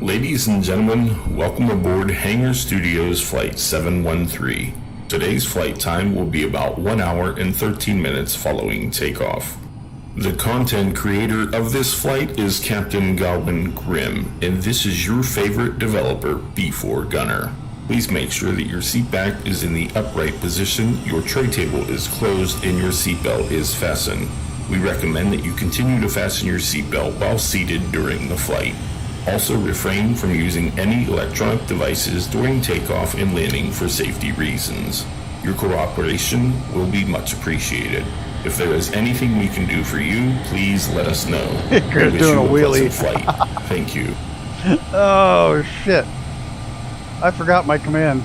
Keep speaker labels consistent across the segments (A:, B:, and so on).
A: Ladies and gentlemen, welcome aboard Hangar Studios Flight 713. Today's flight time will be about 1 hour and 13 minutes following takeoff. The content creator of this flight is Captain Godwin Grimm, and this is your favorite developer, B4 Gunner. Please make sure that your seat back is in the upright position, your tray table is closed, and your seatbelt is fastened. We recommend that you continue to fasten your seatbelt while seated during the flight. Also refrain from using any electronic devices during takeoff and landing for safety reasons. Your cooperation will be much appreciated. If there is anything we can do for you, please let us know.
B: Chris doing a wheelie.
A: Flight. Thank you.
B: Oh shit! I forgot my command.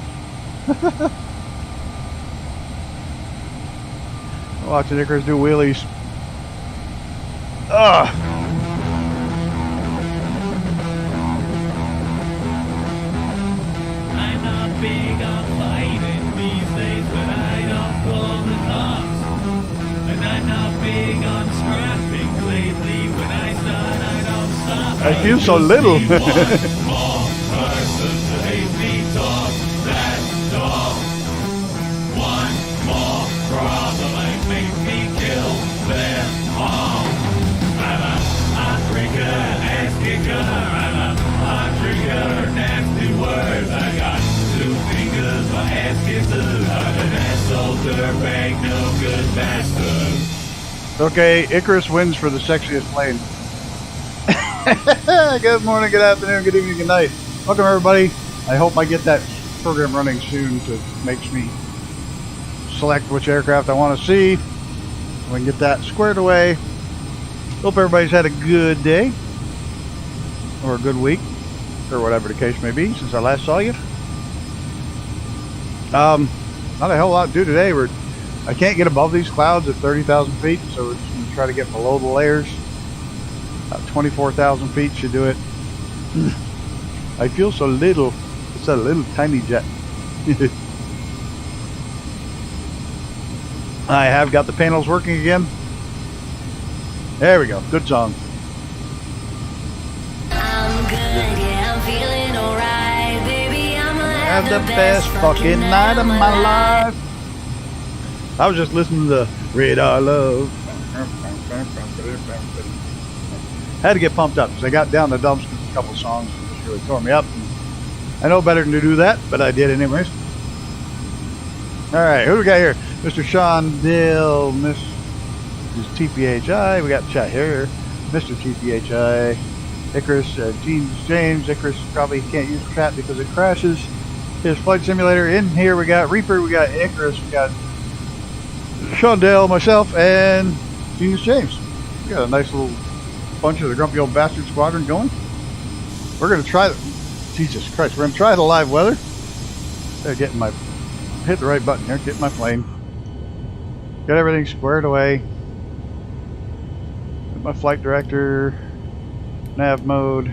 B: Watching Icarus do wheelies. Ugh.
C: Big on fighting these days, but I don't pull the cops. And I'm not big on scrapping lately. When I start, I don't stop.
B: I feel so little.
C: One more person to hate me talk that dog. One more problem and make me kill them all. I'm a hot drinker, ass kicker. I'm a hot drinker, nasty words. I got 2 fingers, my ass kisses. I'm an asshole, dirtbag, no good bastard.
B: Okay, Icarus wins for the sexiest plane. Good morning, good afternoon, good evening, good night. Welcome everybody. I hope I get that program running soon to makes me select which aircraft I want to see. We can get that squared away. Hope everybody's had a good day or a good week or whatever the case may be since I last saw you. Not a hell lot to do today. I can't get above these clouds at 30,000 feet, so we're just going to try to get below the layers. 24,000 feet should do it. I feel so little. It's a little tiny jet. I have got the panels working again. There we go. Good song.
D: I'm good, yeah, I'm feeling alright, baby. I'm gonna
B: Have the best fucking night of my life. I was just listening to the Radar Love. Had to get pumped up because I got down the dumps with a couple songs and just really tore me up. I know better than to do that, but I did anyways. Alright, who do we got here? Mr. Sean Dale, Mrs. TPHI, we got chat here. Mr. TPHI, Icarus, James. Icarus probably can't use chat because it crashes his flight simulator. In here we got Reaper, we got Icarus, we got Sean Dale, myself, and Genius James. We got a nice little bunch of the Grumpy Old Bastard Squadron going. We're going to try Jesus Christ, we're going to try the live weather. Hit the right button here, get my plane. Got everything squared away. Get my flight director, nav mode,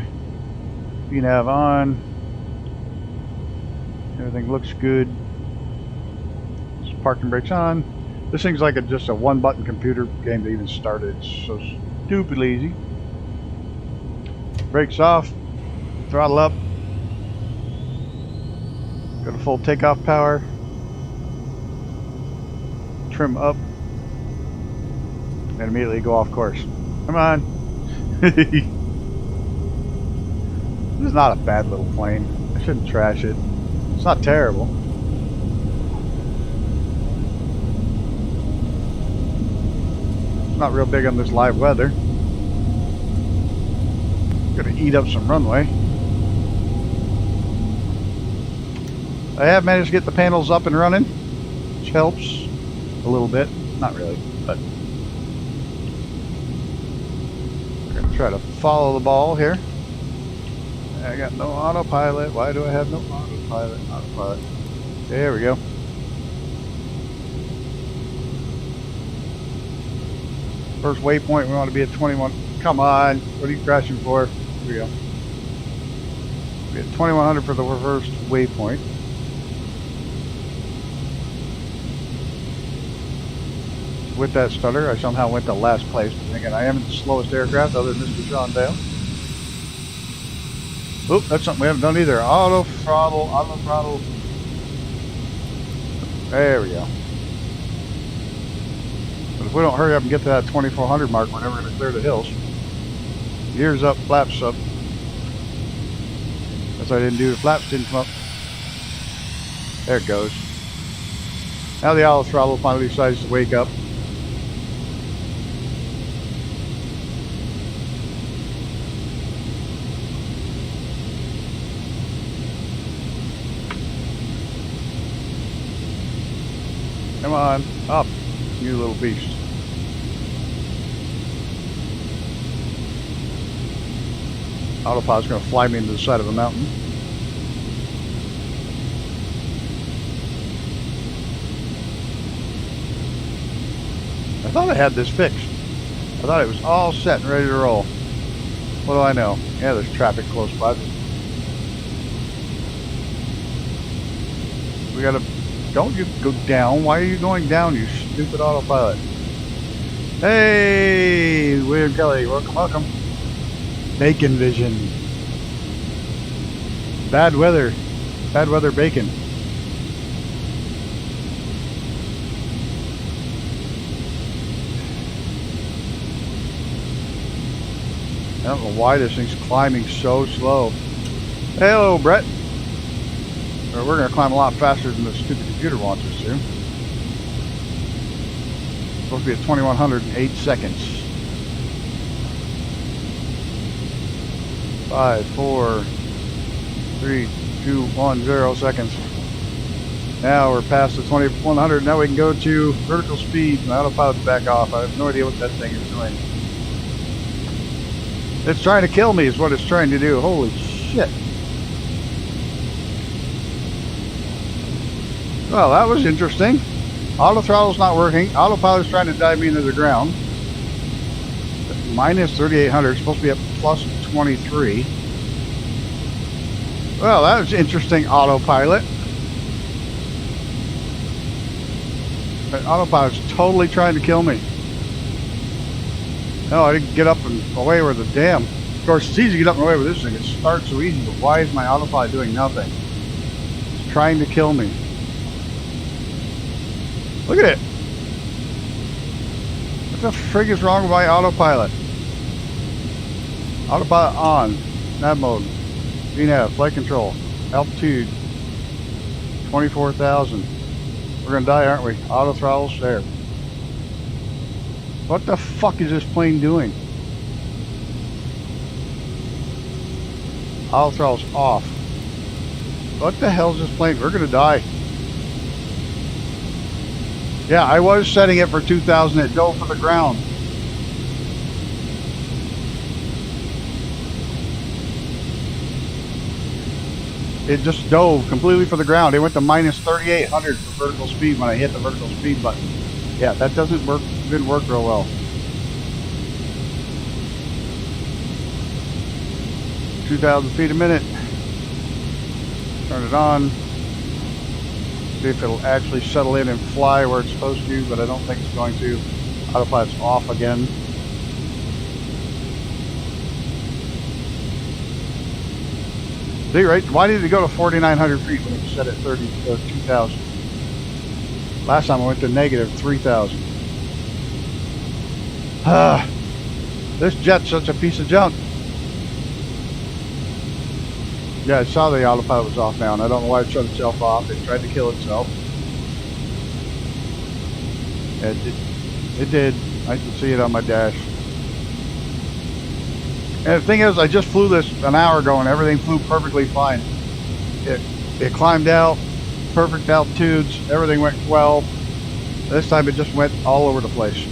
B: VNav on. Everything looks good. Just parking brakes on. This thing's like just a one button computer game to even start it. It's so stupidly easy. Brakes off, throttle up. Got a full takeoff power. Trim up. And immediately go off course. Come on. This is not a bad little plane. I shouldn't trash it. It's not terrible. Not real big on this live weather. Gonna eat up some runway. I have managed to get the panels up and running, which helps a little bit. Not really, but we're gonna try to follow the ball here. I got no autopilot. Why do I have no autopilot? Autopilot. There we go. First waypoint, we want to be at 21. Come on. What are you crashing for? Here we go. We had 2100 for the first waypoint. With that stutter, I somehow went to last place. But again, I am the slowest aircraft other than Mr. John Dale. Oop, that's something we haven't done either. Auto throttle, auto throttle. There we go. But if we don't hurry up and get to that 2400 mark, we're never going to clear the hills. Gears up, flaps up. That's what I didn't do. The flaps didn't come up. There it goes. Now the auto throttle finally decides to wake up. Come on, up, you little beast. Autopilot's going to fly me into the side of a mountain. I thought I had this fixed. I thought it was all set and ready to roll. What do I know? Yeah, there's traffic close by. We gotta... Don't you go down. Why are you going down, you stupid autopilot? Hey, William Kelly, welcome, welcome. Bacon vision. Bad weather bacon. I don't know why this thing's climbing so slow. Hello, Brett. We're going to climb a lot faster than the stupid computer wants us to. Supposed to be at 2108 seconds. 5, 4, 3, 2, 1, 0 seconds. Now we're past the 2100. Now we can go to vertical speed. My autopilot's back off. I have no idea what that thing is doing. It's trying to kill me is what it's trying to do. Holy shit. Well, that was interesting. Auto throttle's not working. Autopilot's trying to dive me into the ground. Minus 3,800. Supposed to be at plus 23. Well, that was interesting, autopilot. But autopilot's totally trying to kill me. No, I didn't get up and away with the damn. Of course, it's easy to get up and away with this thing. It starts so easy, but why is my autopilot doing nothing? It's trying to kill me. Look at it. What the frig is wrong with my autopilot? Autopilot on. Nav mode. VNAV. Flight control. Altitude. 24,000. We're going to die, aren't we? Auto throttle's there. What the fuck is this plane doing? Auto throttle's off. What the hell is this plane? We're going to die. Yeah, I was setting it for 2,000. It dove for the ground. It just dove completely for the ground. It went to minus 3,800 for vertical speed when I hit the vertical speed button. Yeah, that didn't work real well. $2,000 feet a minute. Turn it on. See if it'll actually settle in and fly where it's supposed to, but I don't think it's going to. Autopilot's off again. See, right? Why did it go to 4,900 feet when it was set at 2,000? Last time I went to negative 3,000. This jet's such a piece of junk. Yeah, I saw the autopilot was off now, and I don't know why it shut itself off. It tried to kill itself. It did. I can see it on my dash. And the thing is, I just flew this an hour ago, and everything flew perfectly fine. It climbed out, perfect altitudes, everything went well. This time it just went all over the place.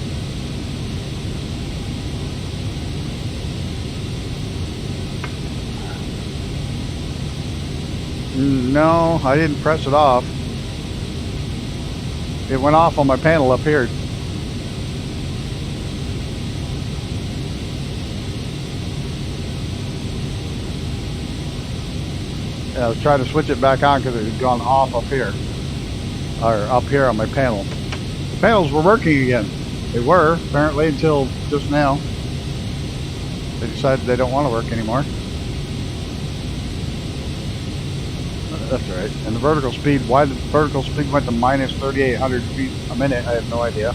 B: No, I didn't press it off. It went off on my panel up here. Yeah, I was trying to switch it back on because it had gone off up here. Or up here on my panel. The panels were working again. They were, apparently, until just now. They decided they don't want to work anymore. That's right. And the vertical speed, why the vertical speed went to minus 3,800 feet a minute, I have no idea.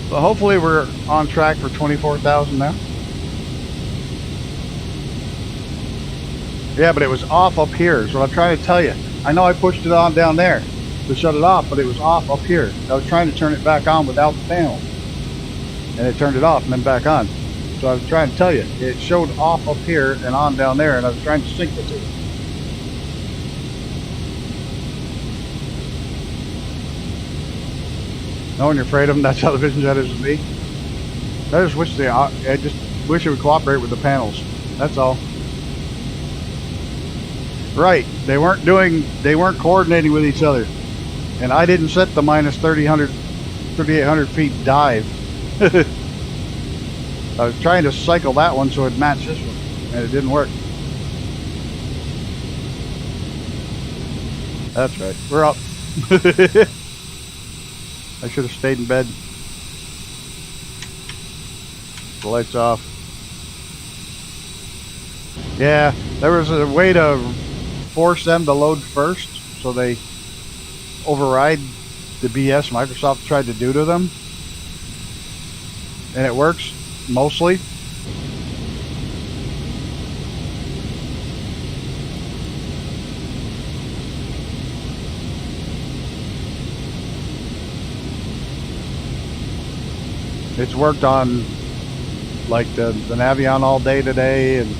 B: So hopefully we're on track for 24,000 now. Yeah, but it was off up here, is what I'm trying to tell you. I know I pushed it on down there to shut it off, but it was off up here. I was trying to turn it back on without the panel. And it turned it off and then back on. So I was trying to tell you, it showed off up here and on down there, and I was trying to sync the two. Knowing you're afraid of them, that's how the Vision Jet is with me. I just wish it would cooperate with the panels. That's all. Right, they weren't coordinating with each other. And I didn't set the minus 3,800 feet dive. I was trying to cycle that one so it'd match this one, and it didn't work. That's right, we're up. I should have stayed in bed. The lights off. Yeah, there was a way to force them to load first, so they override the BS Microsoft tried to do to them. And it works, mostly. It's worked on like the Navion all day today, and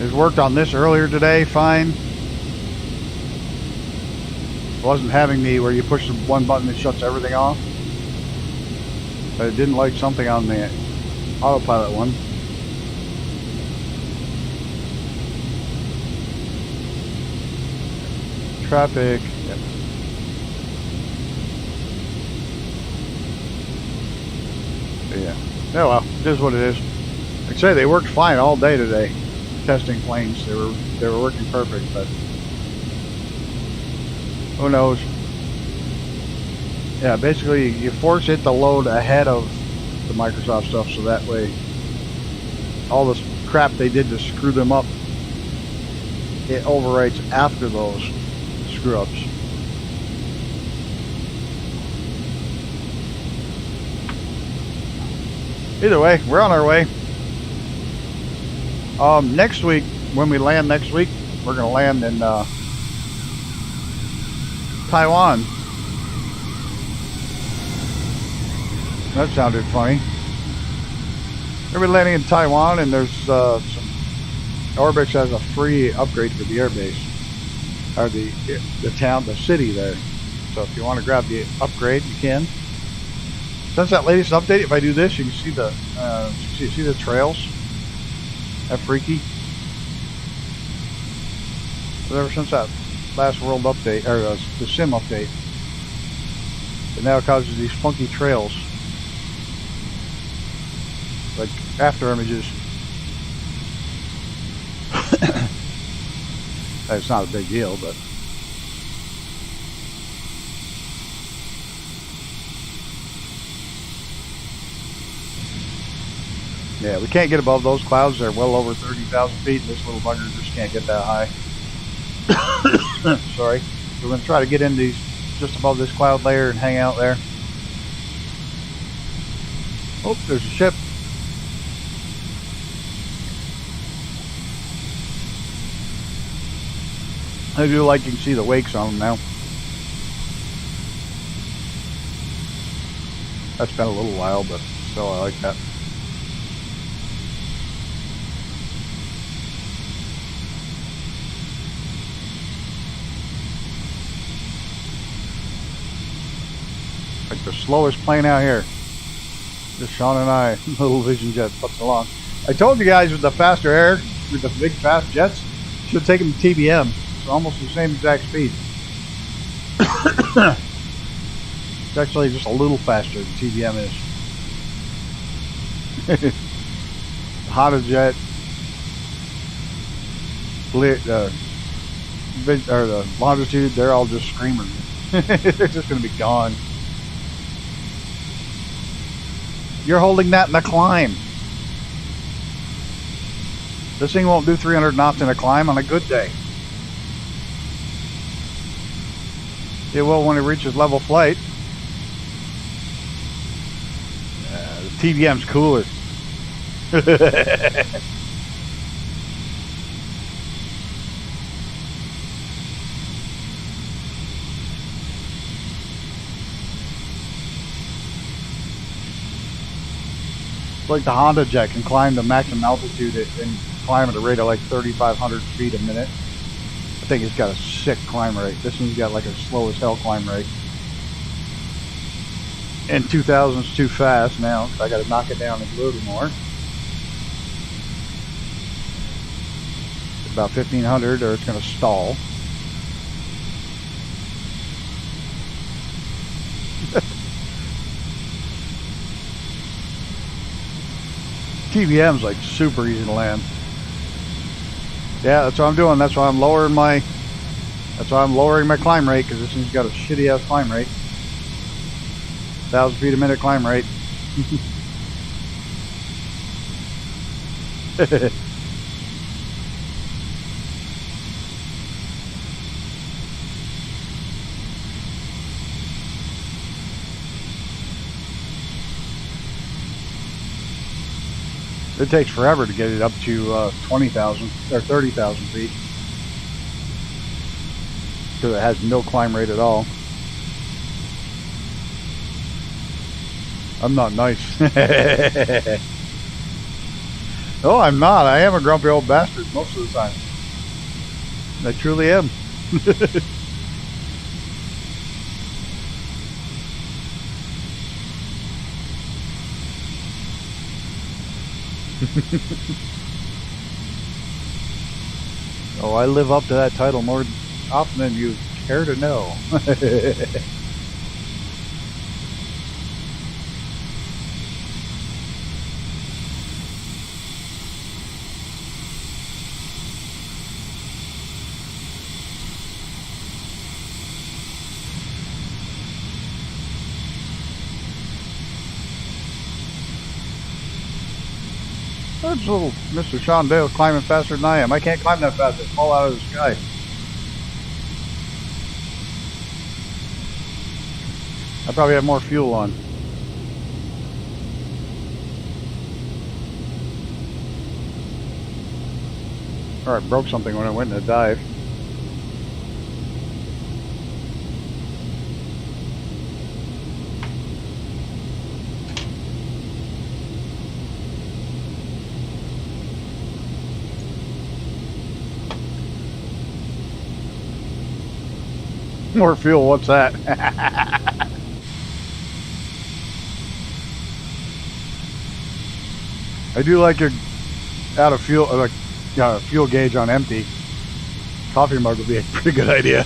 B: it's worked on this earlier today, fine. It wasn't having the where you push the one button that shuts everything off. But it didn't like something on the autopilot one. Traffic. Yep. Yeah. Oh well, it is what it is. Like I say, they worked fine all day today, testing planes. They were working perfect, but who knows? Yeah, basically you force it to load ahead of the Microsoft stuff, so that way all this crap they did to screw them up, it overwrites after those screw-ups. Either way, we're on our way. Next week, when we land next week, we're going to land in Taiwan. That sounded funny. We're going to be landing in Taiwan, and there's some Orbix has a free upgrade for the airbase, or the town, the city there. So if you want to grab the upgrade, you can. Since that latest update, if I do this, you can see the see the trails. That freaky. But ever since that last world update, or the sim update, it now causes these funky trails, like after images. It's not a big deal, but yeah, we can't get above those clouds. They're well over 30,000 feet, and this little bugger just can't get that high. Sorry. We're going to try to get in these just above this cloud layer and hang out there. Oh, there's a ship. I do like you can see the wakes on them now. That's been a little while, but still I like that. Like the slowest plane out here. Just Sean and I, little Vision Jet, puts along. I told you guys with the faster air, with the big fast jets, should take them to TBM. It's almost the same exact speed. It's actually just a little faster than TBM is. Honda Jet, the Longitude, they're all just screamers. They're just going to be gone. You're holding that in the climb. This thing won't do 300 knots in a climb on a good day. It will when it reaches level flight. The TVM's cooler. It's like the Honda Jet can climb the maximum altitude and climb at a rate of like 3,500 feet a minute. I think it's got a sick climb rate. This one's got like a slow as hell climb rate. And 2,000's too fast now, so I got to knock it down a little more. About 1,500 or it's going to stall. TVM's like super easy to land. Yeah, that's what I'm doing. That's why I'm lowering my climb rate, because this thing's got a shitty ass climb rate. 1,000 feet a minute climb rate. It takes forever to get it up to 20,000 or 30,000 feet, because it has no climb rate at all. I'm not nice. No, I'm not. I am a grumpy old bastard most of the time. I truly am. Oh, I live up to that title more often than you care to know. That's little Mr. Sean Dale climbing faster than I am. I can't climb that fast. I fall out of the sky. I probably have more fuel on. Alright, broke something when I went in a dive. More fuel, what's that? I do like your out of fuel, like fuel gauge on empty. Coffee mug would be a pretty good idea.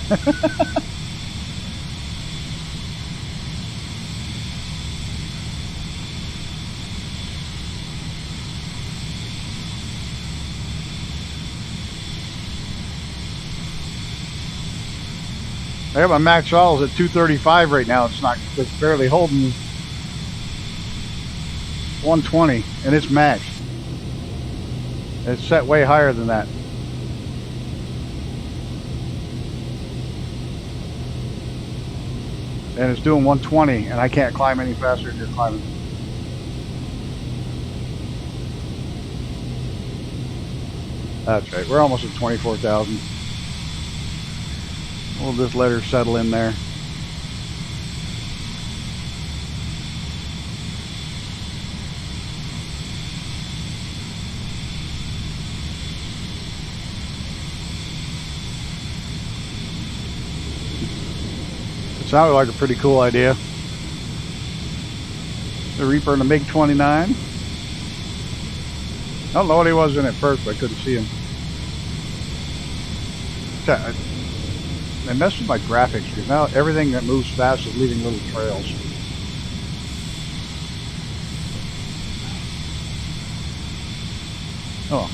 B: I got my max throttle at 235 right now. It's barely holding 120, and it's maxed. It's set way higher than that. And it's doing 120, and I can't climb any faster than you're climbing. That's right. We're almost at 24,000. We'll just let her settle in there. It sounded like a pretty cool idea. The Reaper and the MiG-29. I don't know what he was in at first, but I couldn't see him. I messed with my graphics because now everything that moves fast is leaving little trails. Oh.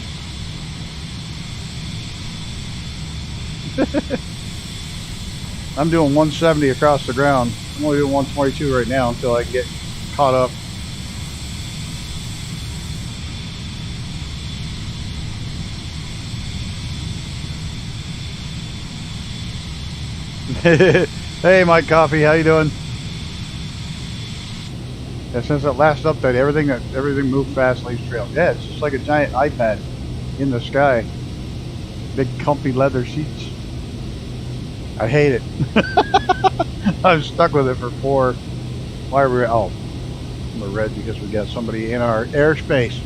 B: I'm doing 170 across the ground. I'm only doing 122 right now until I get caught up. Hey, Mike Coffee, how you doing? Yeah, since that last update, everything moved fast, leaves trails. Yeah, it's just like a giant iPad in the sky. Big comfy leather seats. I hate it. I'm stuck with it for 4. Why are we? Oh, we're red because we got somebody in our airspace.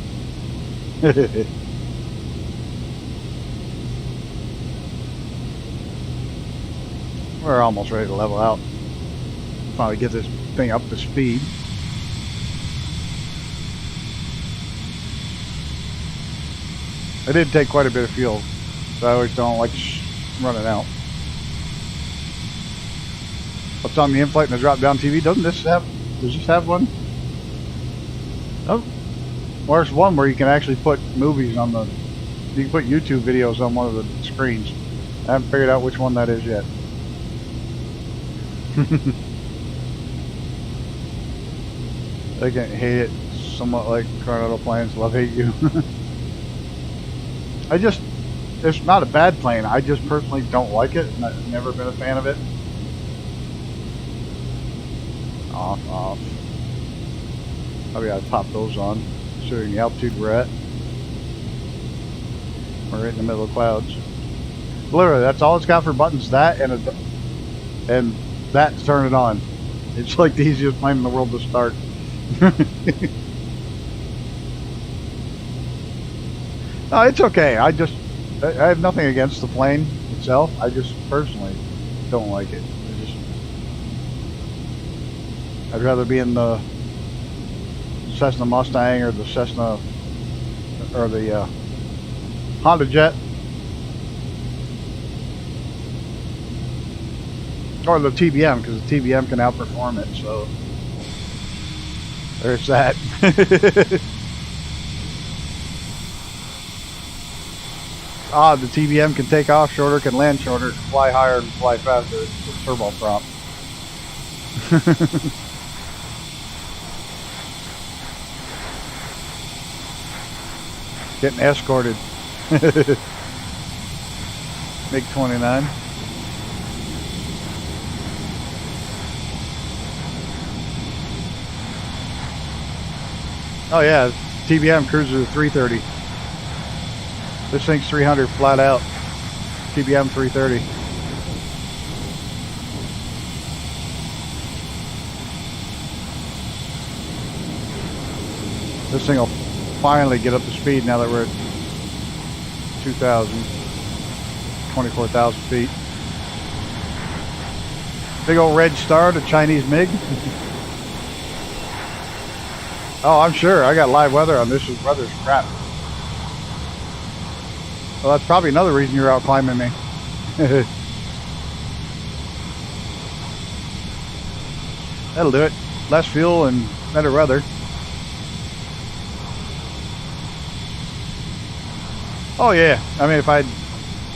B: We're almost ready to level out. Finally get this thing up to speed. I did take quite a bit of fuel, so I always don't like running out. What's on the in-flight and the drop-down TV? Does this have one? Oh, well, there's one where you can actually put movies on the. You can put YouTube videos on one of the screens. I haven't figured out which one that is yet. I can hate it somewhat like Coronado Planes. Love hate you. It's not a bad plane. I just personally don't like it. I've never been a fan of it. Off. Probably gotta pop those on, considering the altitude we're at. We're right in the middle of clouds. Literally, that's all it's got for buttons. That and that to turn it on. It's like the easiest plane in the world to start. No, it's okay. I have nothing against the plane itself. I just personally don't like it. I'd rather be in the Cessna Mustang or the Cessna or the Honda Jet or the TBM, because the TBM can outperform it. So there's that. The TBM can take off shorter, can land shorter, can fly higher, and fly faster. It's a turboprop. Getting escorted. MiG-29. Oh yeah, TBM cruiser 330. This thing's 300 flat out. TBM 330. This thing will finally get up to speed now that we're at 24,000 feet. Big old red star to Chinese MiG. Oh, I'm sure. I got live weather on this. This weather's crap. Well, that's probably another reason you're out climbing me. That'll do it. Less fuel and better weather. Oh yeah. I mean, if I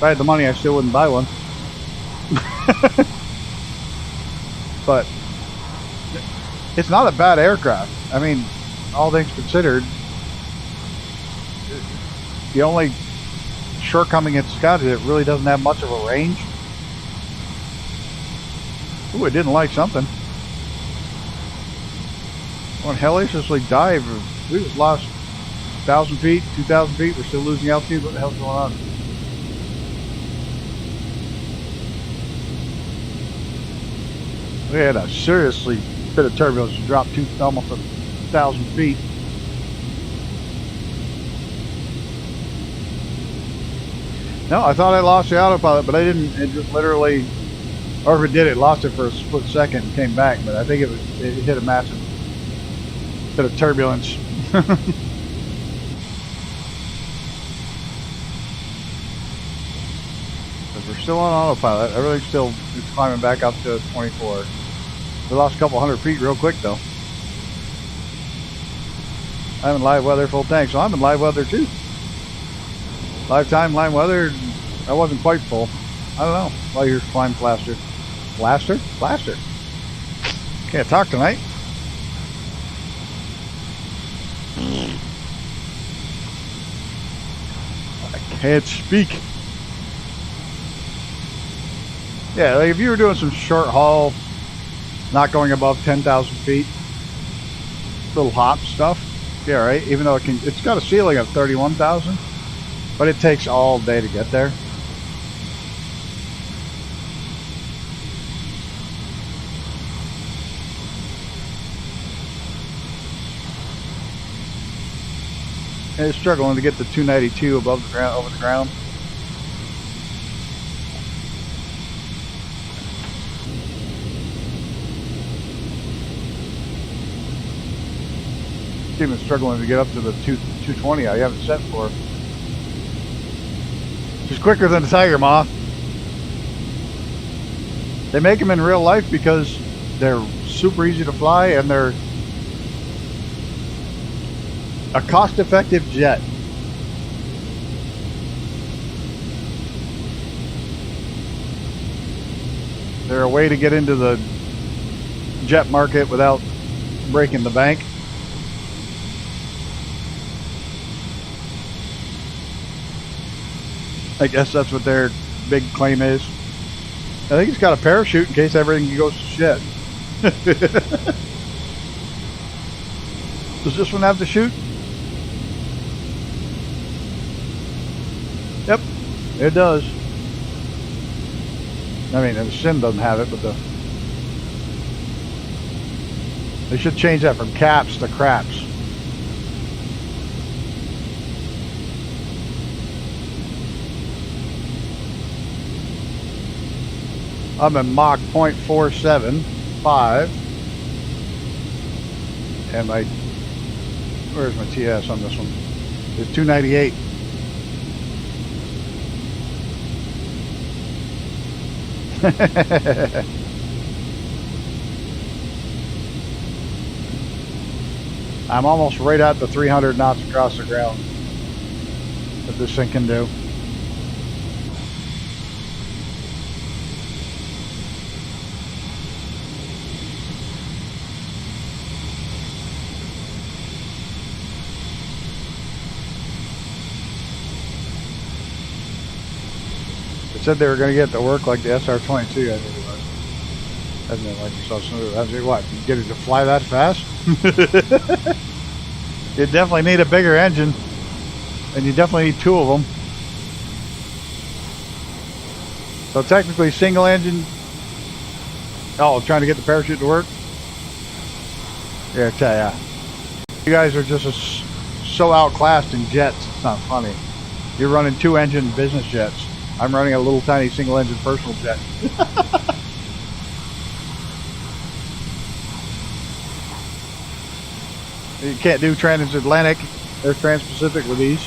B: had the money, I still wouldn't buy one. But it's not a bad aircraft. I mean, all things considered, the only shortcoming it's got is it really doesn't have much of a range. Ooh, it didn't like something. When hellaciously dive, we just lost 1,000 feet, 2,000 feet. We're still losing altitude. What the hell's going on? We had a seriously bit of turbulence to drop almost 1,000 feet. No, I thought I lost the autopilot, but I didn't. It just literally, or if it did, it lost it for a split second and came back. But I think it hit a massive bit of turbulence. But we're still on autopilot. Everything's still climbing back up to 24. We lost a couple hundred feet real quick though. I'm in live weather full tank, so I'm in live weather too. Lifetime live weather, I wasn't quite full. I don't know. Well, here's climb Blaster. Blaster? Blaster. Can't talk tonight. I can't speak. Yeah, like if you were doing some short haul, not going above 10,000 feet, little hop stuff, yeah, right. Even though it's got a ceiling of 31,000, but it takes all day to get there. And it's struggling to get the 292 above the ground, over the ground. It's even struggling to get up to the 220 I have it set for. She's quicker than a tiger moth. They make them in real life because they're super easy to fly and they're a cost-effective jet. They're a way to get into the jet market without breaking the bank. I guess that's what their big claim is. I think it's got a parachute in case everything goes to shit. Does this one have the chute? Yep, it does. I mean, the Sim doesn't have it, but they should change that from caps to craps. I'm in Mach 0.475, and where's my TS on this one? It's 298. I'm almost right at the 300 knots across the ground that this thing can do. Said they were going to get it to work like the SR-22, I think it was. Hasn't it like yourself smooth? I mean, what? You get it to fly that fast? You definitely need a bigger engine, and you definitely need two of them. So technically, single engine. Oh, trying to get the parachute to work. Yeah, I tell ya, you guys are just so outclassed in jets. It's not funny. You're running two-engine business jets. I'm running a little tiny single-engine personal jet. You can't do transatlantic or trans-Pacific with these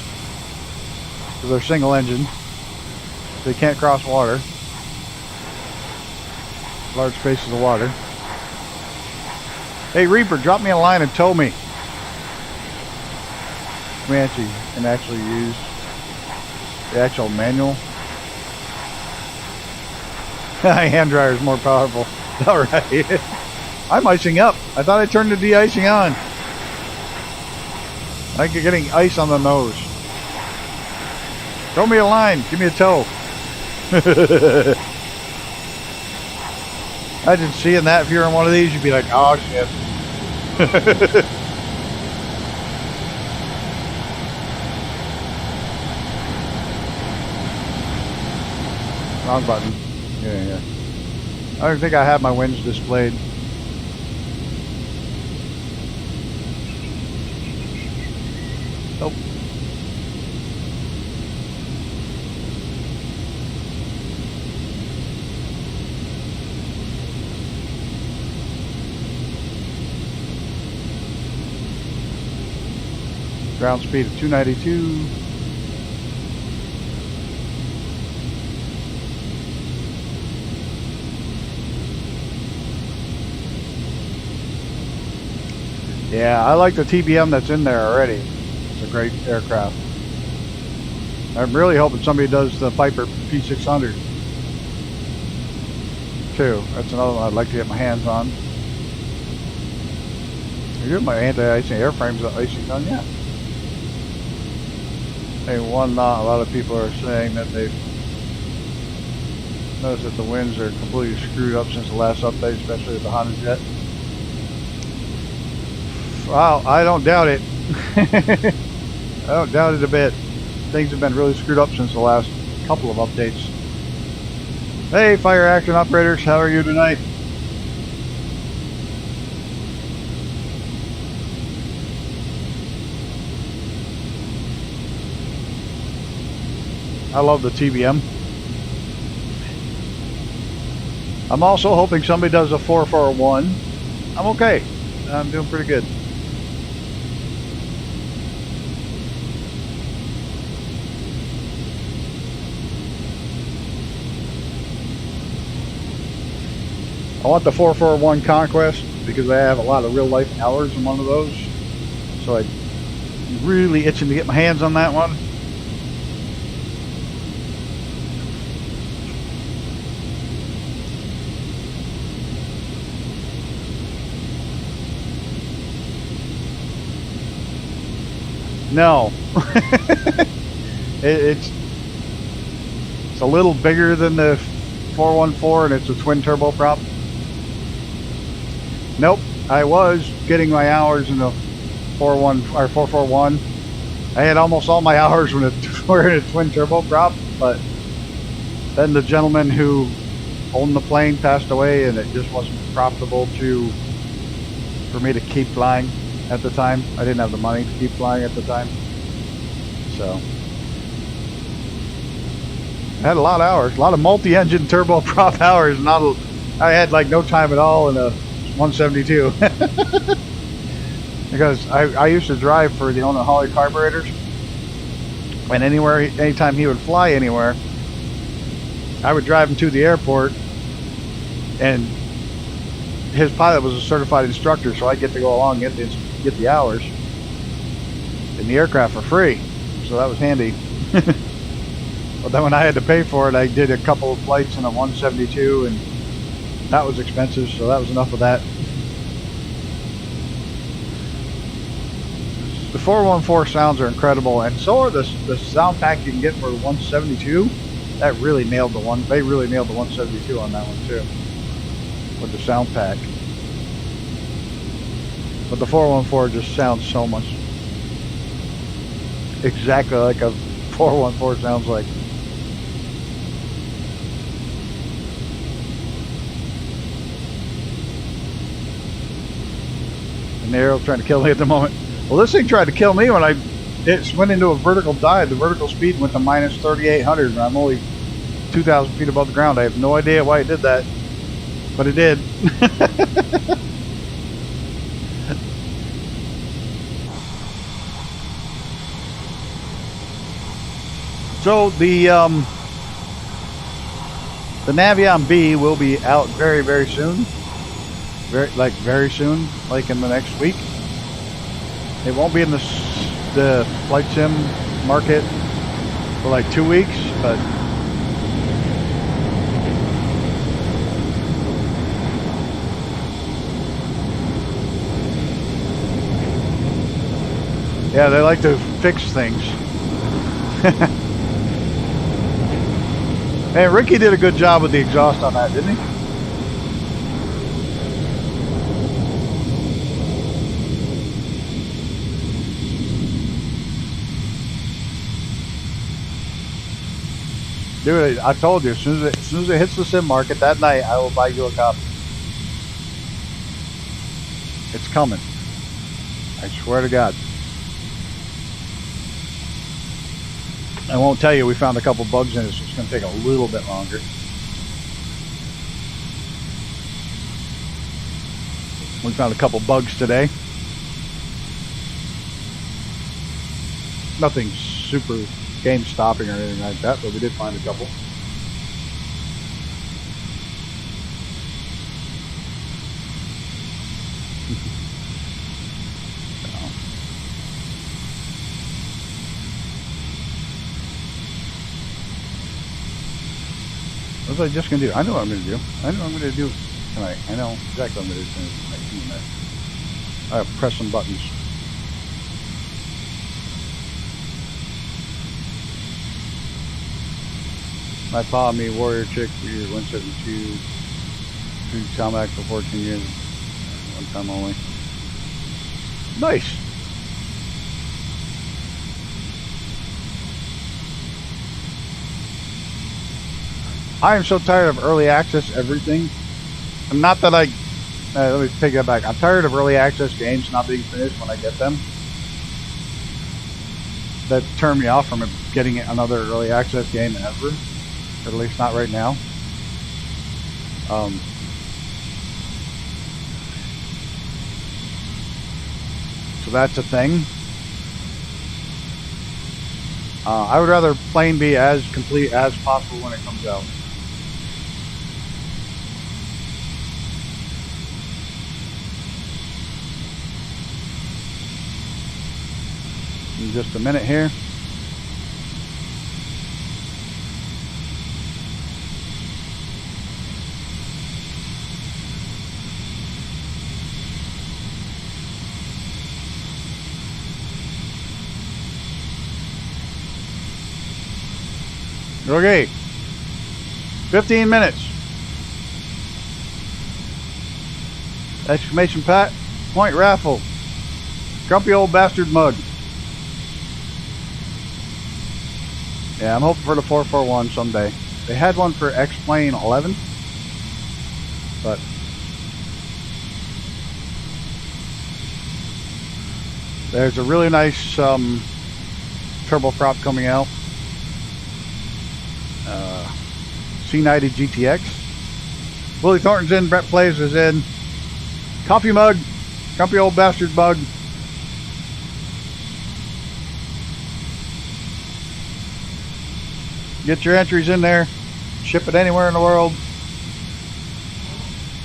B: because they're single-engine. They can't cross water, large spaces of water. Hey Reaper, drop me a line and tow me. Let me actually use the actual manual. Hand dryer is more powerful. All right. I'm icing up. I thought I turned the de-icing on. I think you're getting ice on the nose. Throw me a line. Give me a tow. Imagine seeing that if you're in one of these. You'd be like, oh shit. Wrong button. Yeah. I don't think I have my winds displayed. Nope. Ground speed of 292. Yeah, I like the TBM that's in there already. It's a great aircraft. I'm really hoping somebody does the Piper P600 too. That's another one I'd like to get my hands on. You're doing my anti-icing airframes icing done yet? Hey, a lot of people are saying that they've Notice that the winds are completely screwed up since the last update, especially with the Honda Jet. Wow, I don't doubt it. I don't doubt it a bit. Things have been really screwed up since the last couple of updates. Hey, fire action operators, how are you tonight? I love the TBM. I'm also hoping somebody does a 441. I'm okay. I'm doing pretty good. I want the 441 Conquest because I have a lot of real life hours in one of those. So I'm really itching to get my hands on that one. No. It's a little bigger than the 414 and it's a twin turbo prop. Nope, I was getting my hours in the 441. I had almost all my hours when it were in a twin turbo prop, but then the gentleman who owned the plane passed away and it just wasn't profitable for me to keep flying at the time. I didn't have the money to keep flying at the time. So I had a lot of hours, a lot of multi-engine turbo prop hours. I had like no time at all in a 172 because I used to drive for the owner of Holly Carburetors, and anytime he would fly anywhere, I would drive him to the airport, and his pilot was a certified instructor, so I get to go along and get the hours in the aircraft for free, so that was handy. But then when I had to pay for it, I did a couple of flights in a 172, and that was expensive, so that was enough of that. The 414 sounds are incredible, and so are the sound pack you can get for 172. That really nailed the one. They really nailed the 172 on that one too, with the sound pack. But the 414 just sounds so much exactly like a 414 sounds like. And the arrow's trying to kill me at the moment. Well, this thing tried to kill me when it went into a vertical dive. The vertical speed went to minus 3,800, and I'm only 2,000 feet above the ground. I have no idea why it did that, but it did. So the Navion B will be out very, very soon. Very soon, like in the next week. It won't be in the flight sim market for like 2 weeks, but yeah, they like to fix things. Hey, Ricky did a good job with the exhaust on that, didn't he? Dude, I told you, as soon as it hits the sim market that night, I will buy you a copy. It's coming. I swear to God. I won't tell you we found a couple bugs in it, so it's going to take a little bit longer. We found a couple bugs today. Nothing super game stopping or anything like that, but we did find a couple. What was I just going to do? I know what I'm going to do. I know what I'm going to do tonight. I know exactly what I'm going to do tonight. I have to press some buttons. My follow me, Warrior Chick, for year 172. Food Talmac for 14 years. One time only. Nice. I am so tired of early access everything. And not that I... let me take that back. I'm tired of early access games not being finished when I get them. That turn me off from getting another early access game ever. Or at least not right now. So that's a thing. I would rather plain be as complete as possible when it comes out. In just a minute here. Okay. 15 minutes. Exclamation point raffle. Grumpy old bastard mug. Yeah, I'm hoping for the 441 someday. They had one for X-Plane 11, but there's a really nice turboprop coming out. C90 GTX. Willie Thornton's in. Brett Plays is in. Coffee mug. Grumpy old bastard mug. Get your entries in there. Ship it anywhere in the world.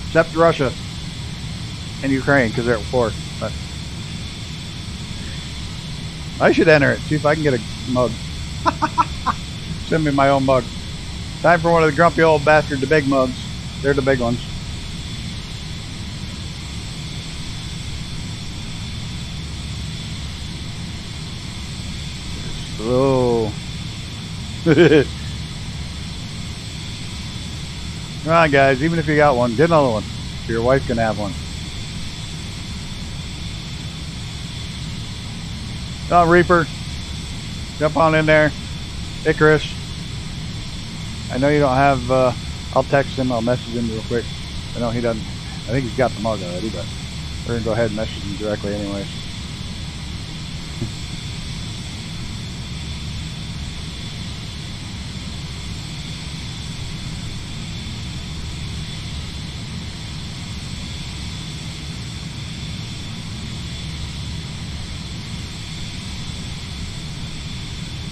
B: Except Russia. And Ukraine, because they're at war. But I should enter it. See if I can get a mug. Send me my own mug. Time for one of the grumpy old bastard, the big mugs. They're the big ones. Slow. Come on, guys. Even if you got one, get another one. So your wife can have one. Come on, Reaper. Jump on in there. Icarus. I know you don't have, I'll text him, I'll message him real quick. I know he doesn't, I think he's got the mug already, but we're going to go ahead and message him directly anyways.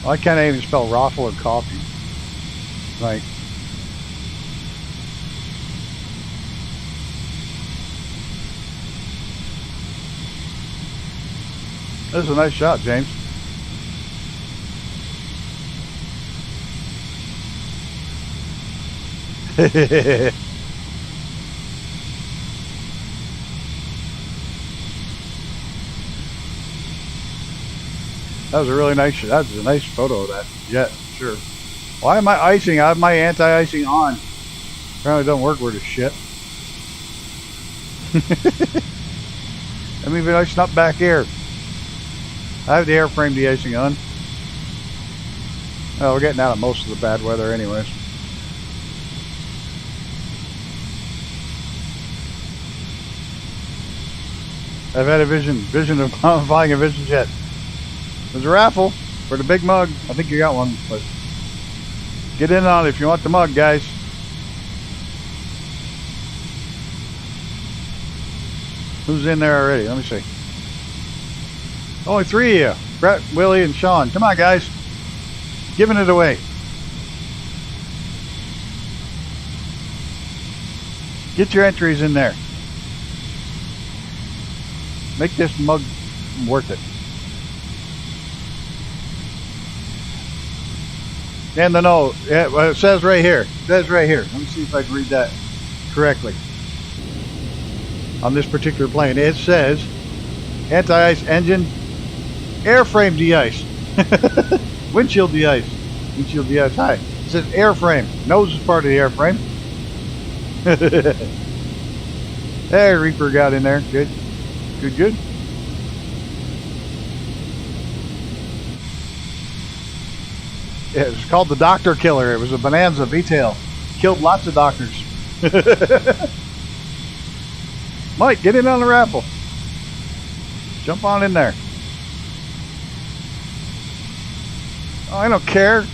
B: Well, I can't even spell raffle or coffee. Like, this is a nice shot, James. That was a really nice shot. That was a nice photo of that jet, sure. Why am I icing? I have my anti-icing on. Apparently it doesn't work worth a shit. I'm even icing up back here. I have the airframe de-icing on. Oh, we're getting out of most of the bad weather anyways. I've had a vision of flying a Vision jet. There's a raffle for the big mug. I think you got one, but get in on it if you want the mug, guys. Who's in there already? Let me see. Only 3 of you. Brett, Willie, and Sean. Come on, guys. Giving it away. Get your entries in there. Make this mug worth it. And the note, yeah, well, it says right here. It says right here. Let me see if I can read that correctly. On this particular plane, it says anti-ice engine, airframe de-ice, windshield de-ice, windshield de-ice. Hi, It says airframe. Nose is part of the airframe. Hey, Reaper got in there. Good. Good, good. Yeah, it was called the Doctor Killer. It was a Bonanza V-tail. Killed lots of doctors. Mike, get in on the raffle. Jump on in there. Oh, I don't care.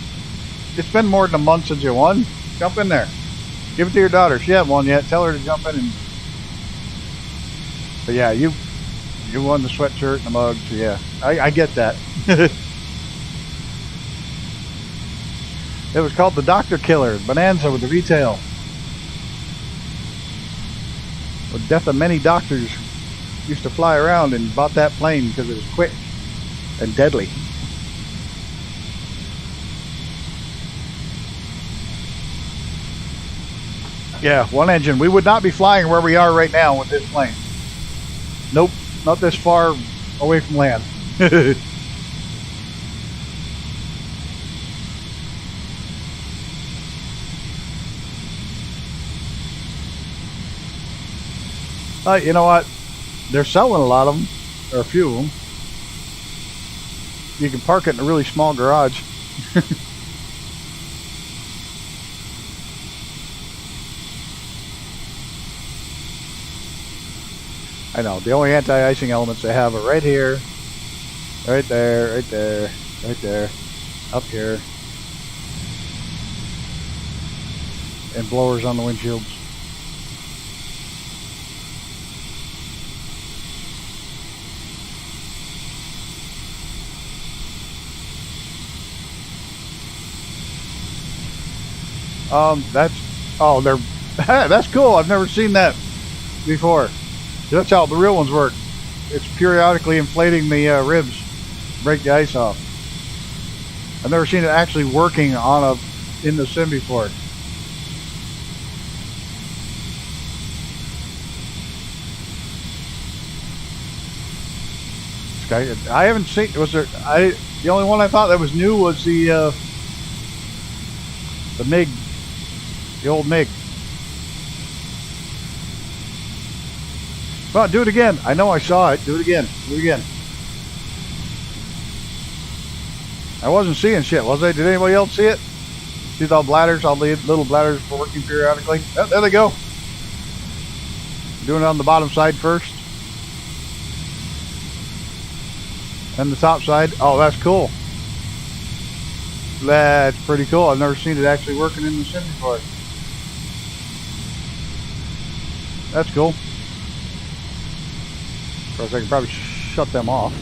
B: It's been more than a month since you won. Jump in there. Give it to your daughter. She hasn't won yet. Tell her to jump in. But yeah, you won the sweatshirt and the mug. So yeah, I get that. It was called the Doctor Killer. Bonanza with the V-tail. The death of many doctors used to fly around and bought that plane because it was quick and deadly. Yeah, one engine. We would not be flying where we are right now with this plane. Nope, not this far away from land. You know what? They're selling a lot of them, or a few of them. You can park it in a really small garage. I know, the only anti-icing elements they have are right here, right there, right there, right there, up here, and blowers on the windshields. They're, that's cool. I've never seen that before. That's how the real ones work. It's periodically inflating the ribs, break the ice off. I've never seen it actually working in the sim before. I haven't seen. The only one I thought that was new was the MiG, the old MiG. Come on, do it again. I know I saw it. Do it again. Do it again. I wasn't seeing shit, was I? Did anybody else see it? See all the little bladders working periodically? Oh, there they go. Doing it on the bottom side first. And the top side. Oh, that's cool. That's pretty cool. I've never seen it actually working in the sim before. That's cool. Of course, I can probably shut them off.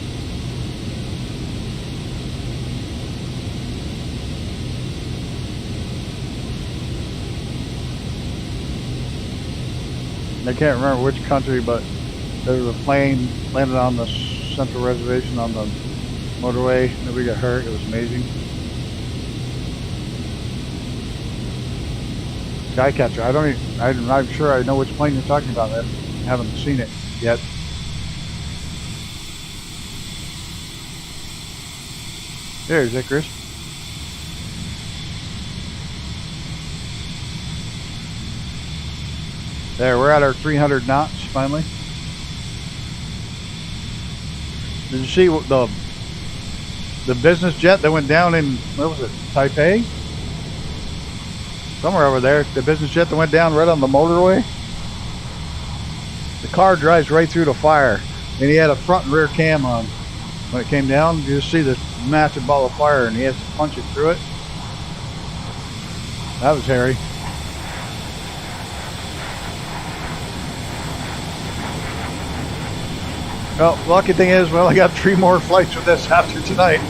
B: I can't remember which country, but there was a plane landed on the central reservation on the motorway. Nobody got hurt. It was amazing. Skycatcher. I'm not sure I know which plane you're talking about. I haven't seen it yet. There's Icarus. There, we're at our 300 knots finally. Did you see what the business jet that went down in, where was it, Taipei? Somewhere over there. The business jet that went down right on the motorway. The car drives right through the fire, and he had a front and rear cam on. When it came down, you just see this massive ball of fire, and he has to punch it through it. That was hairy. Well, lucky thing is, well, I got 3 more flights with this after tonight.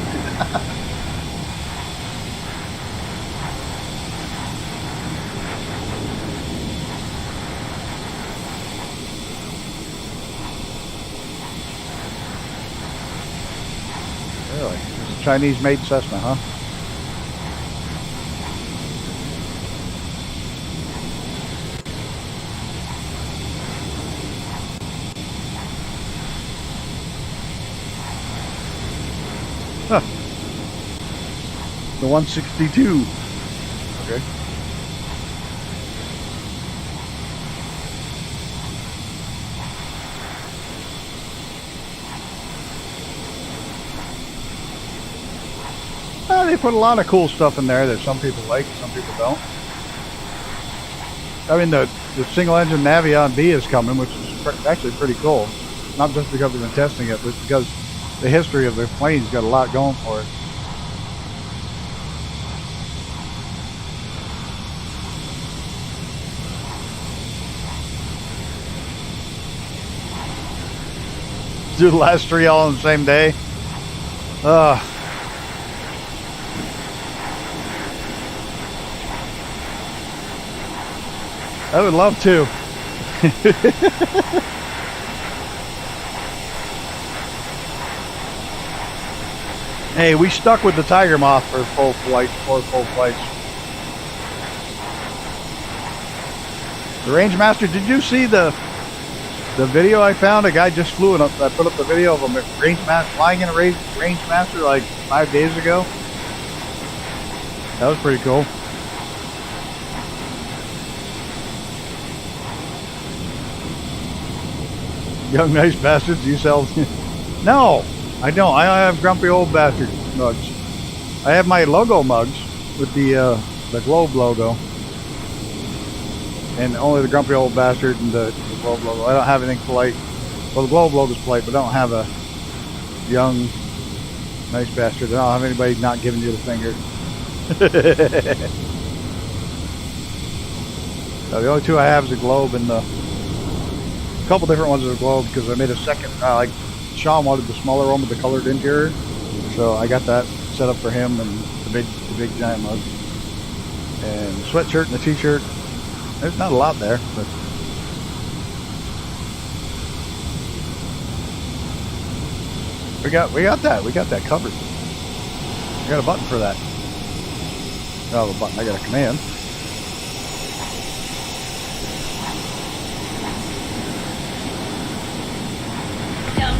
B: Really? It's a Chinese-made Cessna, huh? Huh. The 162. Okay. They put a lot of cool stuff in there that some people like, some people don't. I mean, the single engine Navion B is coming, which is actually pretty cool. Not just because we've been testing it, but because the history of the plane's got a lot going for it. Do the last 3 all on the same day. I would love to. Hey, we stuck with the Tiger Moth for full flight, 4 full flights. The Rangemaster, did you see the video I found? A guy just flew, and I put up the video of a Rangemaster flying in a Rangemaster like 5 days ago. That was pretty cool. Young nice bastards, you sell? No, I don't. I have grumpy old bastard mugs. I have my logo mugs with the Globe logo, and only the grumpy old bastard and the Globe logo. I don't have anything polite. Well, the Globe logo's polite, but I don't have a young nice bastard. I don't have anybody not giving you the finger. So the only 2 I have is the Globe and the. A couple different ones of the Globe, because I made a second, like Sean wanted the smaller one with the colored interior, so I got that set up for him, and the big giant mug, and the sweatshirt and the t-shirt. There's not a lot there, but we got that covered. I got a button for that. I don't have a button, I got a command.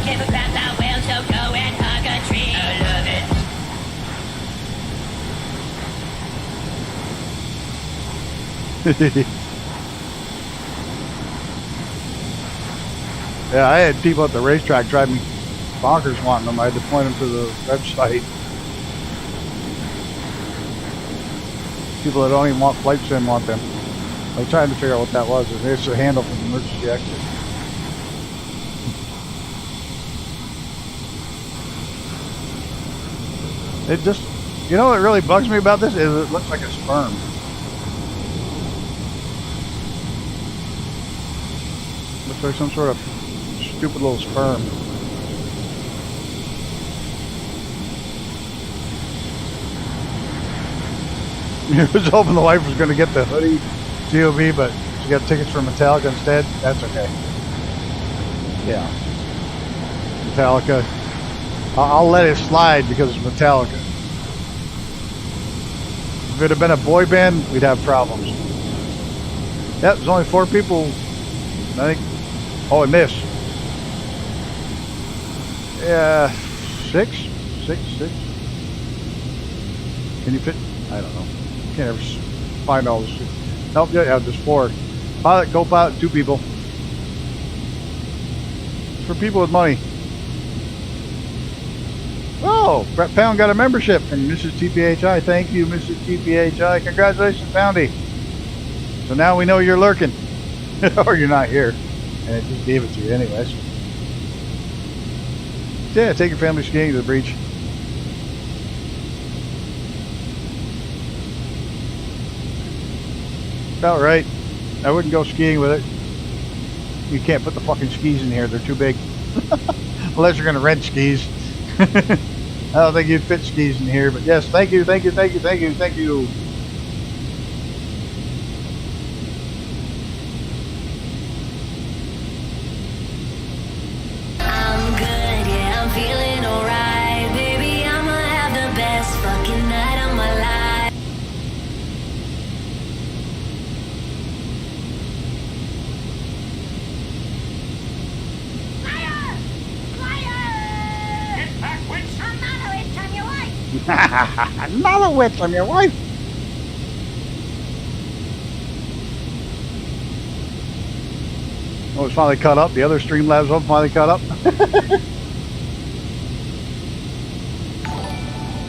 D: Give a crap that will, so go and hug a tree. I love
B: it. Yeah, I had people at the racetrack drive me bonkers wanting them. I had to point them to the website. People that don't even want flight sim want them. I was trying to figure out what that was. It's a handle for the emergency exit. It just, you know what really bugs me about this is it looks like a sperm. Looks like some sort of stupid little sperm. I was hoping the wife was going to get the hoodie GOV, but she got tickets for Metallica instead. That's okay. Yeah. Metallica. I'll let it slide because it's Metallica. If it had been a boy band, we'd have problems. Yep, there's only 4 people, I think. Oh, and this. Yeah, 6? 6? Can you fit? I don't know. Can't ever find all this. Nope, yeah, there's 4. Pilot, co-pilot, 2 people. It's for people with money. Oh, Brett Pound got a membership from Mrs. TPHI. Thank you, Mrs. TPHI. Congratulations, Poundy. So now we know you're lurking. Or you're not here. And it just gave it to you anyways. Yeah, take your family skiing to the beach. About right. I wouldn't go skiing with it. You can't put the fucking skis in here. They're too big. Unless you're going to rent skis. I don't think you'd fit skis in here, but yes, thank you.
D: I'm good, yeah, I'm feeling alright. Baby, I'ma have the best fucking night of my life.
B: Another witch, I'm your wife. Oh, it's finally caught up. The other Streamlabs one finally caught up.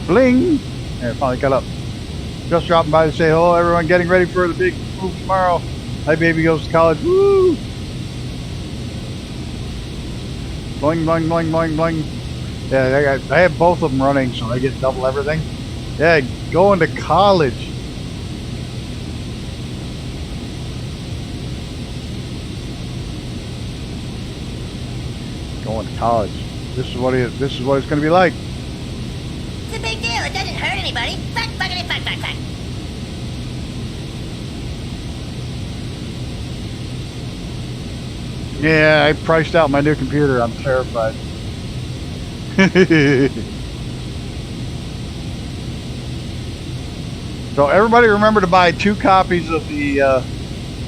B: Bling! There, finally caught up. Just dropping by to say hello, everyone. Getting ready for the big move tomorrow. My baby goes to college. Woo! Boing, boing, boing, boing, boing. Yeah, I have both of them running, so I get double everything. Yeah, going to college. Going to college. This is what it's going to be like.
E: It's a big deal. It doesn't hurt anybody. Fuck, fuckity, fuck, fuck, fuck.
B: Yeah, I priced out my new computer. I'm terrified. So everybody remember to buy 2 copies of the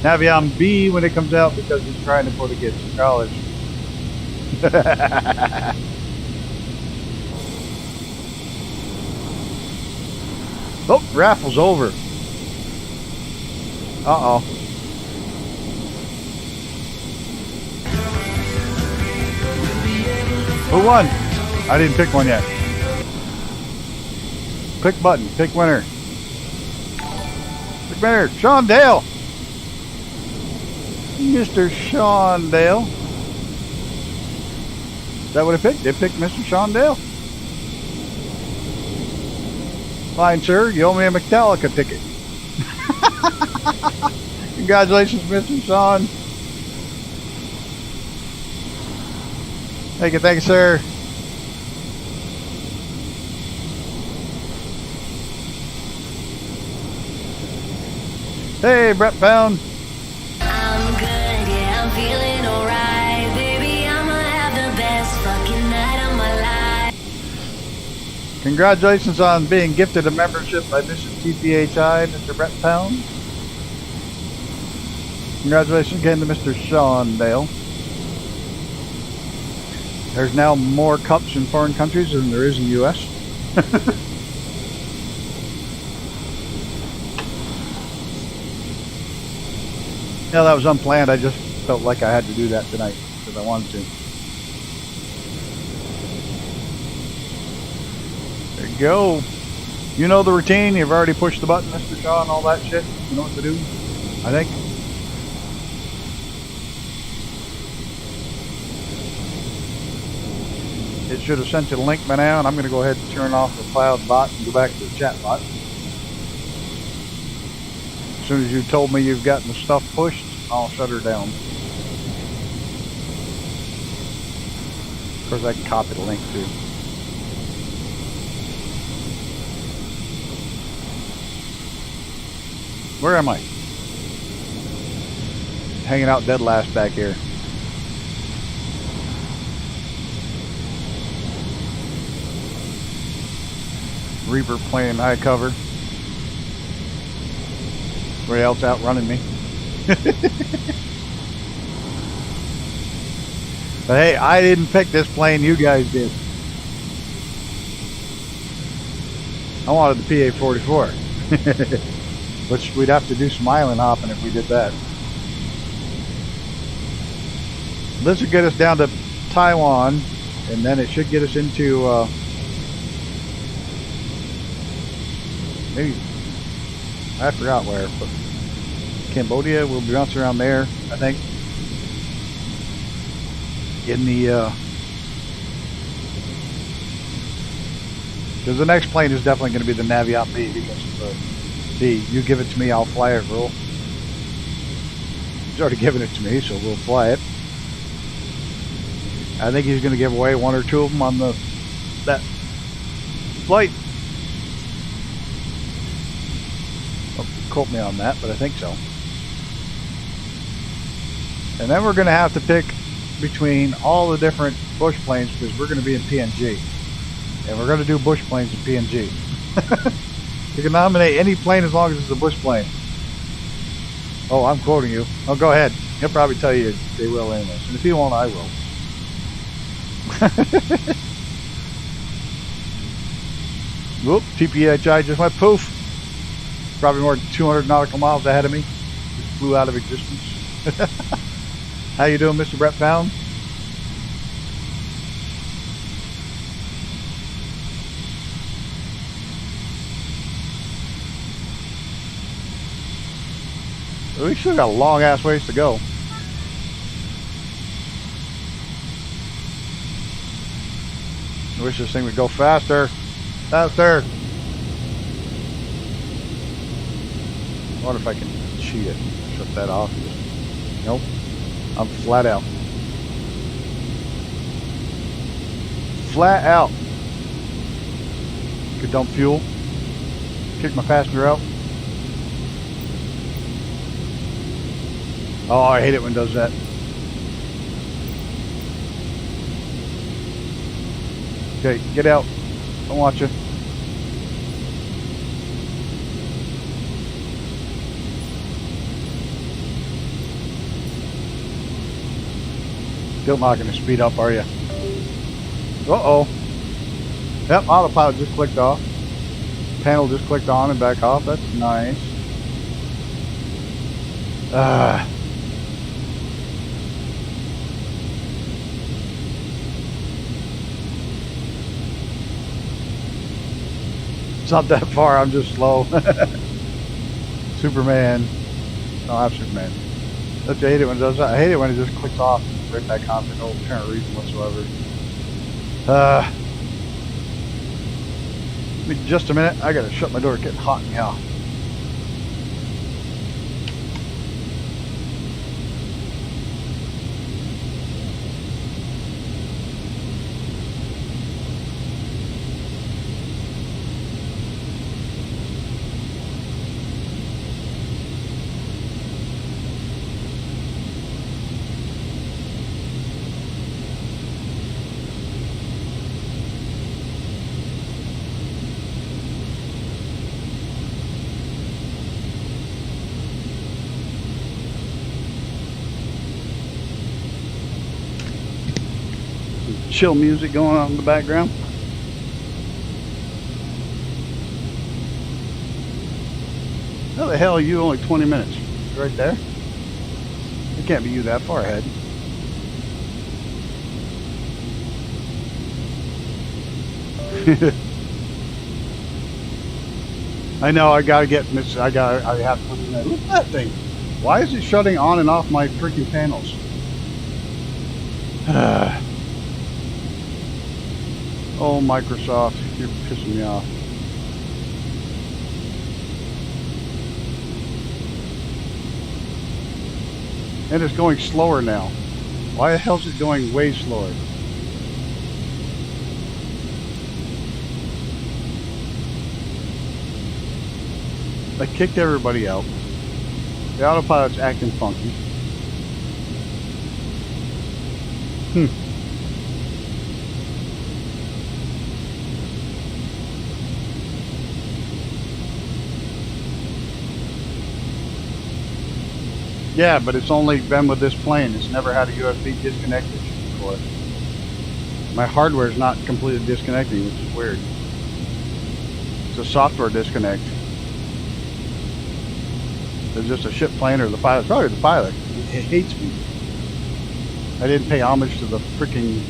B: Navion B when it comes out, because he's trying to put the kids to college. Oh, raffle's over. Uh-oh. Who won? I didn't pick one yet. Click button. Pick winner. Pick winner. Sean Dale. Mr. Sean Dale. Is that what it picked? It picked Mr. Sean Dale. Fine, sir. You owe me a Metallica ticket. Congratulations, Mr. Sean. Thank you, sir. Hey, Brett Pound.
D: I'm good, yeah, I'm feeling alright. Baby, I'ma have the best fucking night of my life.
B: Congratulations on being gifted a membership by Mrs. TPHI, Mr. Brett Pound. Congratulations again to Mr. Sean Dale. There's now more cups in foreign countries than there is in the U.S. Yeah, that was unplanned. I just felt like I had to do that tonight because I wanted to. There you go. You know the routine. You've already pushed the button, Mr. Shaw, and all that shit. You know what to do, I think. It should have sent you the link by now, and I'm going to go ahead and turn off the cloud bot and go back to the chat bot. As soon as you told me you've gotten the stuff pushed, I'll shut her down. Of course, I can copy the link too. Where am I? Hanging out dead last back here. Reaper playing high cover. Everybody else outrunning me. But hey, I didn't pick this plane, you guys did. I wanted the PA-44. Which we'd have to do some island hopping if we did that. This would get us down to Taiwan, and then it should get us into maybe, I forgot where, but Cambodia. We'll be bouncing around there, I think. In the because the next plane is definitely going to be the Navion B, because of the you give it to me, I'll fly it rule. He's already given it to me, so we'll fly it. I think he's going to give away 1 or 2 of them on that flight. Don't quote me on that, but I think so. And then we're going to have to pick between all the different bush planes, because we're going to be in PNG. And we're going to do bush planes in PNG. You can nominate any plane as long as it's a bush plane. Oh, I'm quoting you. Oh, go ahead. He'll probably tell you they will anyways. And if he won't, I will. Whoop, TPHI just went poof. Probably more than 200 nautical miles ahead of me. Just flew out of existence. How you doing, Mr. Brett Pound? We still got a long ass ways to go. I wish this thing would go faster. Faster. I wonder if I can cheat it. Shut that off. Nope. I'm flat out. Flat out. Could dump fuel. Kick my passenger out. Oh, I hate it when it does that. Okay, get out. Don't watch you. Still not going to speed up, are you? Uh-oh. Yep, autopilot just clicked off. Panel just clicked on and back off. That's nice. It's not that far, I'm just slow. Superman. No, I'm Superman. I hate it when it does that. I hate it when it just clicks off right back on for no apparent reason whatsoever. Give me just a minute. I gotta shut my door. It's getting hot in here. Chill music going on in the background. How the hell are you only 20 minutes? Right there? It can't be you that far ahead. I know, I gotta get Miss. I have to put in there. Look at that thing. Why is it shutting on and off my freaking panels? Oh, Microsoft, you're pissing me off. And it's going slower now. Why the hell is it going way slower? I kicked everybody out. The autopilot's acting funky. Yeah, but it's only been with this plane. It's never had a USB disconnected before. My hardware is not completely disconnecting, which is weird. It's a software disconnect. It's just a ship plane or the pilot. Probably the pilot. It hates me. I didn't pay homage to the freaking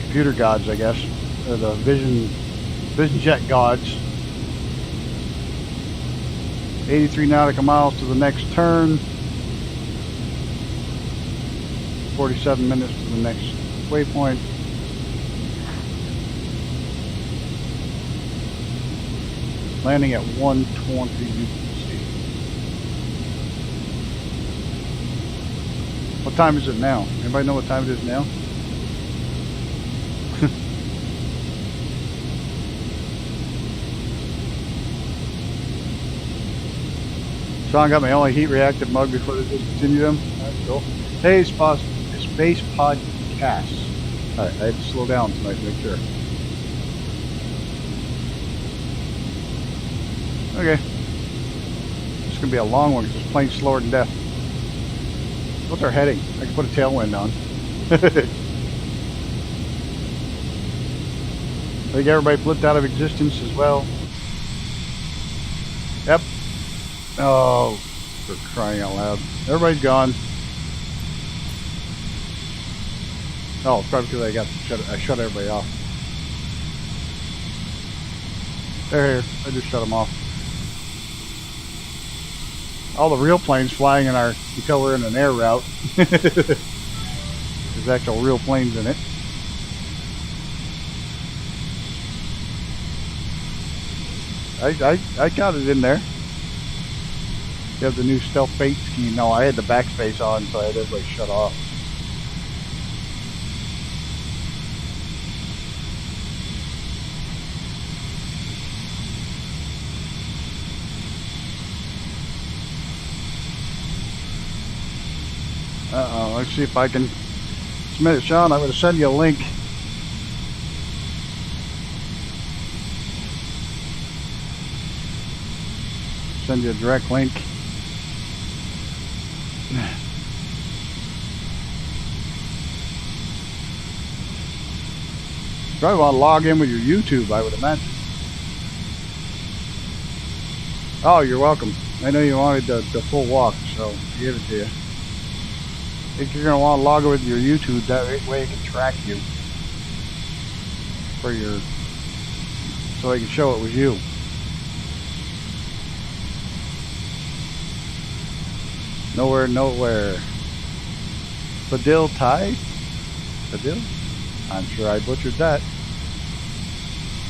B: computer gods, I guess. Or the vision jet gods. 83 nautical miles to the next turn. 47 minutes to the next waypoint. Landing at 120 UTC. What time is it now? Anybody know what time it is now? Sean got my only heat reactive mug before they discontinue them. That's cool. Hey, Space Podcast. Alright, I had to slow down tonight to make sure. Okay. It's going to be a long one because this plane's slower than death. What's our heading? I can put a tailwind on. I think everybody flipped out of existence as well. Yep. Oh, for crying out loud. Everybody's gone. Oh, it's probably because I shut everybody off. There, I just shut them off. All the real planes flying in our, you tell we're in an air route. There's actual real planes in it. I got it in there. You have the new stealth bait scheme. No, I had the backspace on, so I had everybody shut off. Uh-oh, let's see if I can submit it. Sean, I'm going to send you a link. Send you a direct link. Probably want to log in with your YouTube, I would imagine. Oh, you're welcome. I know you wanted the full walk, so I gave it to you. I think you're going to want to log in with your YouTube, that way it can track you. For your... so I can show it was you. Nowhere. Fadil Thai? Fadil? I'm sure I butchered that.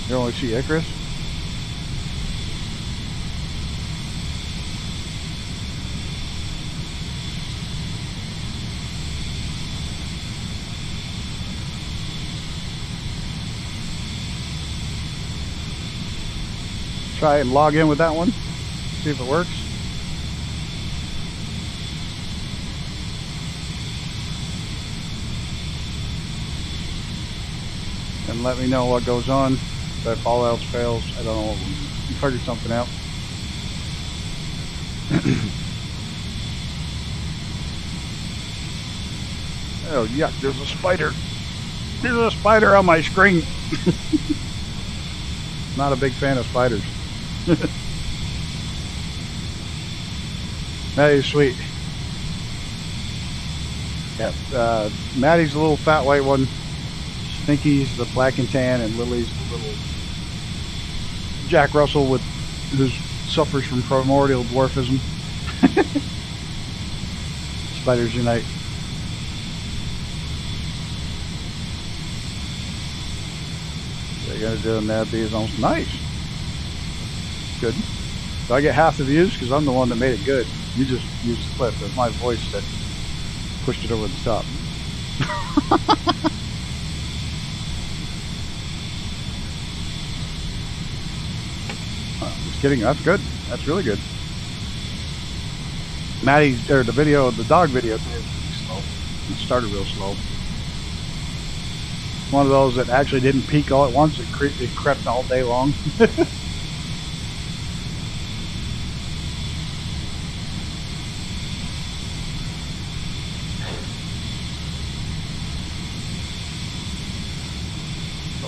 B: You only see Icarus? Try and log in with that one. See if it works. And let me know what goes on. If all else fails, I don't know. We'll figure something out. Oh yuck! There's a spider. There's a spider on my screen. Not a big fan of spiders. Hey, sweet. Yeah, Maddie's the little fat white one. Stinky's the black and tan, and Lily's the little Jack Russell who suffers from primordial dwarfism. Spiders unite. They're gonna do that. These almost nice. Good. So I get half the views because I'm the one that made it good. You just used the clip. It was my voice that pushed it over the top. Just kidding. That's good. That's really good. Maddie's, or the video, the dog video is really slow. It started real slow. One of those that actually didn't peak all at once. It crept all day long.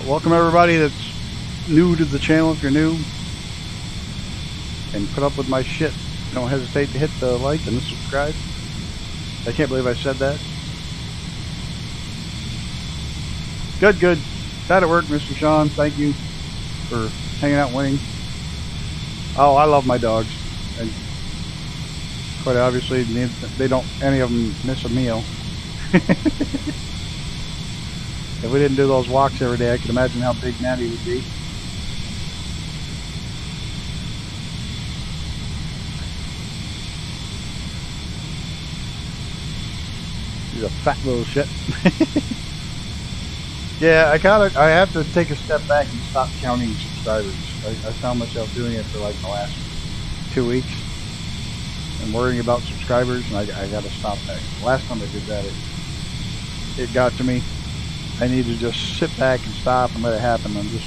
B: Welcome everybody that's new to the channel. If you're new and put up with my shit, don't hesitate to hit the like and the subscribe. I can't believe I said that. Good. That at work, Mr. Sean. Thank you for hanging out and winning. Oh, I love my dogs. And quite obviously, they don't, any of them miss a meal. If we didn't do those walks every day, I could imagine how big Natty would be. She's a fat little shit. Yeah, I have to take a step back and stop counting subscribers. I found myself doing it for like the last 2 weeks and worrying about subscribers, and I got to stop that. The last time I did that, it got to me. I need to just sit back and stop and let it happen. I'm just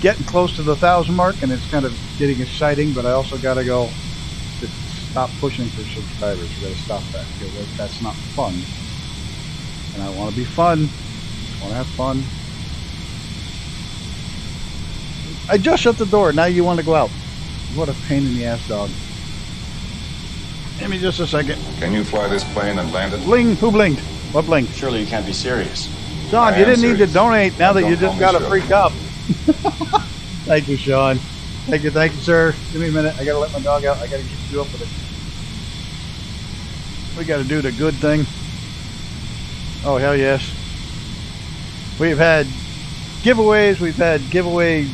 B: getting close to the 1,000 mark, and it's kind of getting exciting, but I also got to go to stop pushing for subscribers. We got to stop that, because that's not fun. And I want to be fun. I want to have fun. I just shut the door. Now you want to go out. What a pain in the ass, dog. Give me just a second.
F: Can you fly this plane and land it?
B: Bling. Who blinged? What blink?
F: Surely you can't be serious.
B: Sean,
F: I
B: you
F: am
B: didn't need to
F: serious.
B: donate now that
F: Don't
B: you
F: call
B: just
F: me
B: got a
F: Shirley.
B: free cup. Thank you, Sean. Thank you, sir. Give me a minute. I gotta let my dog out. I gotta get you up with it. We gotta do the good thing. Oh, hell yes. We've had giveaways. We've had giveaway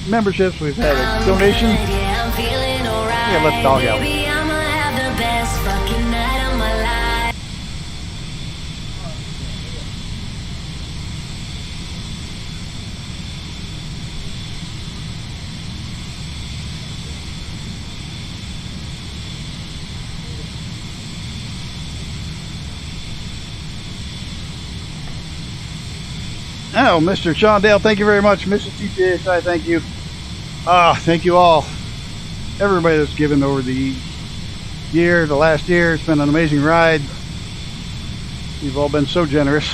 B: memberships. We've had a donation.
D: Yeah, I'm feeling alright.
B: Yeah, let the dog out.
D: Baby, I'ma have the best fucking night of my life.
B: Oh, Mr. Sean Dale, thank you very much. Mrs. TPHI, thank you. Thank you all. Everybody that's given over the last year. It's been an amazing ride. You've all been so generous.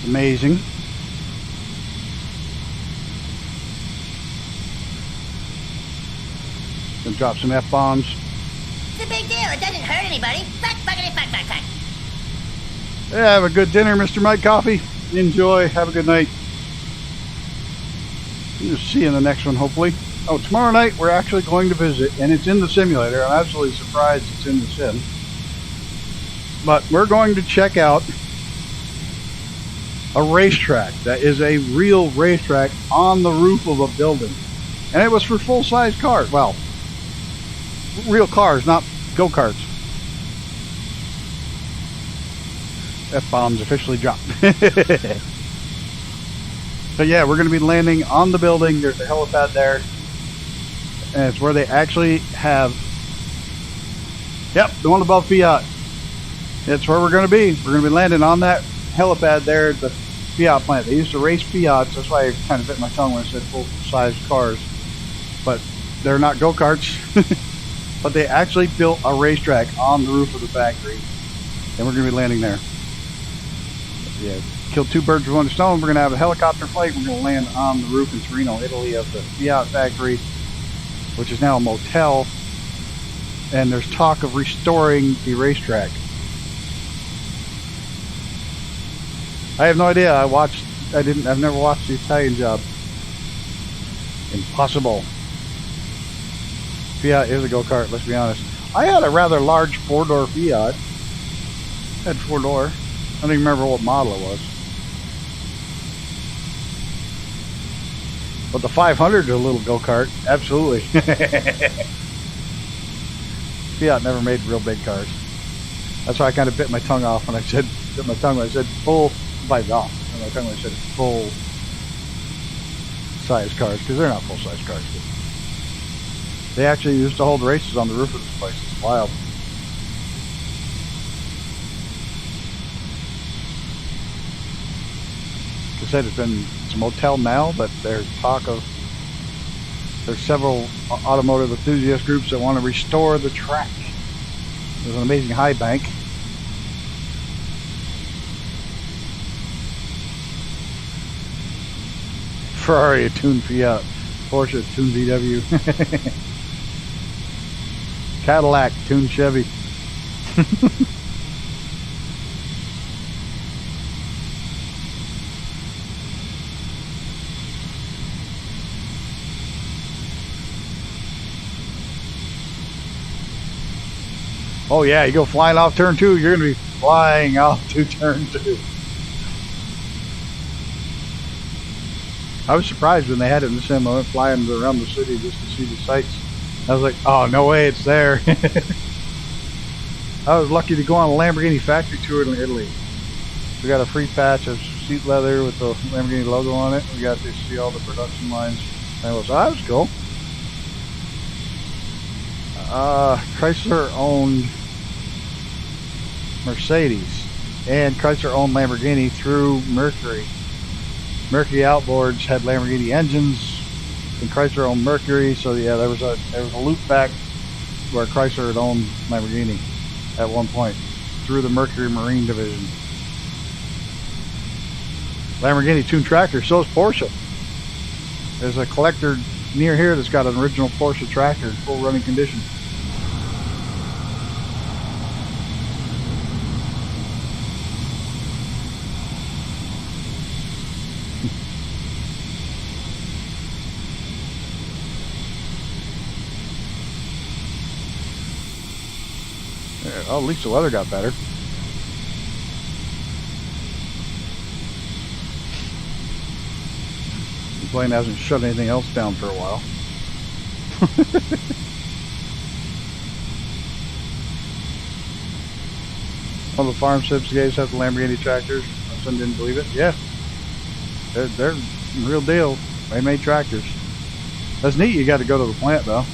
B: Amazing. Gonna drop some F-bombs.
E: It's a big deal. It doesn't hurt anybody. Fuck, fuckity, fuck, fuck, fuck.
B: Yeah, have a good dinner, Mr. Mike Coffee. Enjoy. Have a good night. We'll see you in the next one, hopefully. Oh, tomorrow night we're actually going to visit, and it's in the simulator. I'm absolutely surprised it's in the sim. But we're going to check out a racetrack that is a real racetrack on the roof of a building. And it was for full-size cars. Well, real cars, not go-karts. F-bombs officially dropped. So yeah, we're going to be landing on the building. There's a helipad there. And it's where they actually have... Yep, the one above Fiat. It's where we're going to be. We're going to be landing on that helipad there at the Fiat plant. They used to race Fiats. That's why I kind of bit my tongue when I said full-size cars. But they're not go-karts. But they actually built a racetrack on the roof of the factory. And we're going to be landing there. Yeah, killed two birds with one stone. We're going to have a helicopter flight. We're going to land on the roof in Torino, Italy of the Fiat factory, which is now a motel. And there's talk of restoring the racetrack. I have no idea. I've never watched the Italian Job. Impossible. Fiat is a go-kart, let's be honest. I had a rather large four-door Fiat. Had four-door. I don't even remember what model it was. But the 500 is a little go-kart. Absolutely. Fiat never made real big cars. That's why I kind of bit my tongue off when I said full size cars, because they're not full size cars. They actually used to hold races on the roof of this place. It's wild. Like I said, it's a motel now, but there's several automotive enthusiast groups that want to restore the track. There's an amazing high bank. Ferrari, a tuned Fiat. Porsche, a tuned VW. Cadillac, tuned Chevy. Oh yeah, you go flying off turn 2, you're going to be flying off to turn 2. I was surprised when they had it in the sim. I went flying around the city just to see the sights. I was like, oh, no way, it's there. I was lucky to go on a Lamborghini factory tour in Italy. We got a free patch of seat leather with the Lamborghini logo on it. We got to see all the production lines. And that was cool. Chrysler owned Mercedes and Chrysler owned Lamborghini through Mercury. Mercury outboards had Lamborghini engines, and Chrysler owned Mercury. So yeah, there was a loop back where Chrysler had owned Lamborghini at one point through the Mercury Marine division. Lamborghini tuned tractor, so is Porsche. There's a collector near here that's got an original Porsche tractor in full running condition. Oh, at least the weather got better. The plane hasn't shut anything else down for a while. All the farm sips guys have the Lamborghini tractors. My son didn't believe it. Yeah, they're real deal. They made tractors. That's neat. You got to go to the plant though.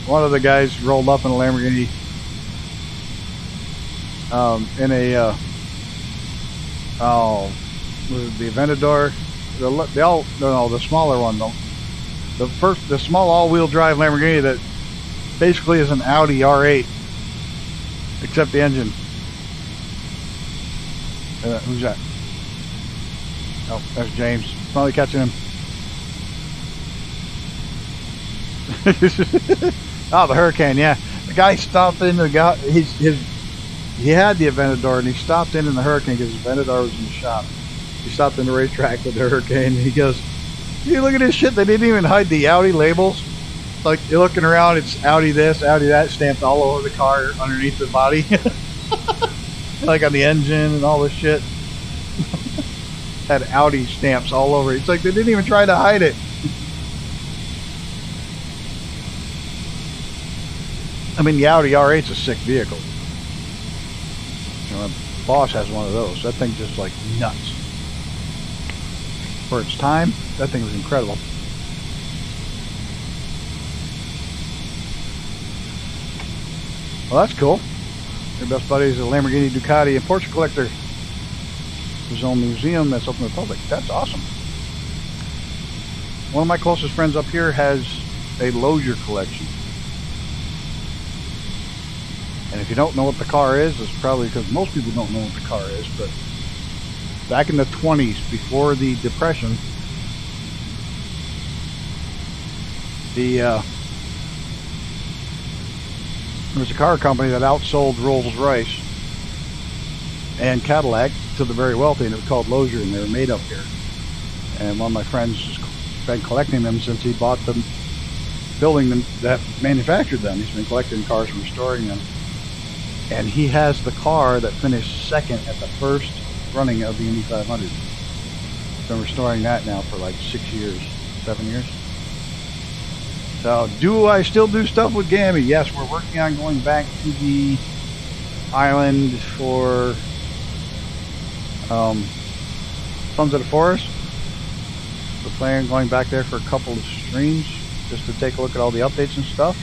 B: One of the guys rolled up in a Lamborghini in a the Aventador, the smaller one though. The small all-wheel drive Lamborghini that basically is an Audi R8 except the engine. Who's that? Oh, there's James. Finally catching him. Oh, the Hurricane, yeah. The guy stopped in the guy. He had the Aventador and he stopped in the Hurricane because the Aventador was in the shop. He stopped in the racetrack with the Hurricane and he goes, "You look at this shit. They didn't even hide the Audi labels. Like you're looking around, it's Audi this, Audi that, stamped all over the car underneath the body, like on the engine and all this shit. Had Audi stamps all over it. It's like they didn't even try to hide it." I mean, the Audi R8's a sick vehicle. You know, my boss has one of those. That thing's just like nuts. For its time, that thing was incredible. Well, that's cool. Your best buddy is a Lamborghini, Ducati, and Porsche collector. His own museum that's open to the public. That's awesome. One of my closest friends up here has a Lozier collection. And if you don't know what the car is, it's probably because most people don't know what the car is, but back in the 20s, before the Depression, there was a car company that outsold Rolls-Royce and Cadillac to the very wealthy, and it was called Lozier, and they were made up here. And one of my friends has been collecting them since he bought them, building them, that manufactured them. He's been collecting cars and restoring them. And he has the car that finished second at the first running of the Indy 500. Been restoring that now for like 6 years, 7 years. So, do I still do stuff with Gammy? Yes, we're working on going back to the island for Sons of the Forest. We're planning on going back there for a couple of streams just to take a look at all the updates and stuff.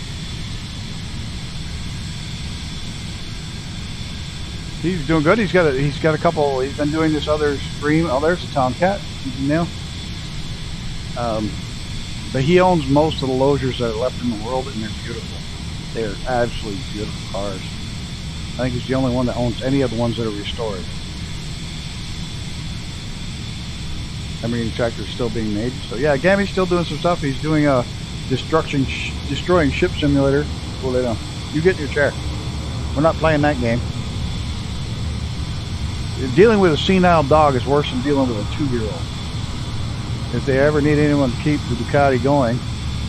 B: He's doing good. He's got a couple. He's been doing this other stream. Oh, there's a Tomcat. Now, but he owns most of the Loziers that are left in the world, and they're beautiful. They're absolutely beautiful cars. I think he's the only one that owns any of the ones that are restored. Lamborghini tractor is still being made. So yeah, Gammy's still doing some stuff. He's doing a destroying ship simulator. Cool it on. You get in your chair. We're not playing that game. Dealing with a senile dog is worse than dealing with a 2-year-old. If they ever need anyone to keep the Ducati going,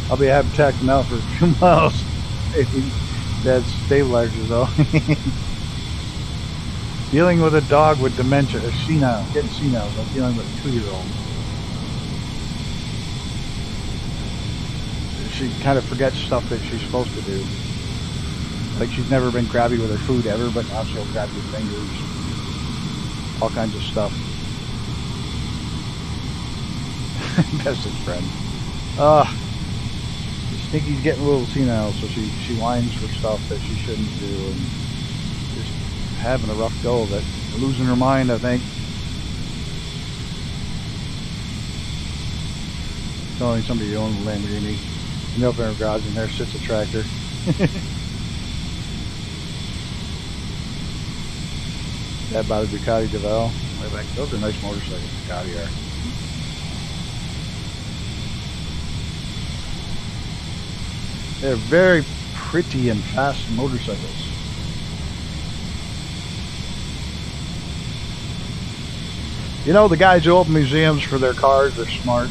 B: I'll be happy to tack them out for a few miles. That's stabilizers though. Dealing with a dog with dementia is senile. Getting senile is like dealing with a 2-year-old. She kind of forgets stuff that she's supposed to do. Like she's never been crabby with her food ever, but now she'll grab your fingers. All kinds of stuff. That's his friend. Stinky's getting a little senile, so she whines for stuff that she shouldn't do, and just having a rough go of it. Losing her mind, I think. Telling somebody you own a Lamborghini. You open her garage and there sits a tractor. That by the Ducati DeVal. Way back. Those are nice motorcycles, Ducati are. They're very pretty and fast motorcycles. You know, the guys who open museums for their cars are smart.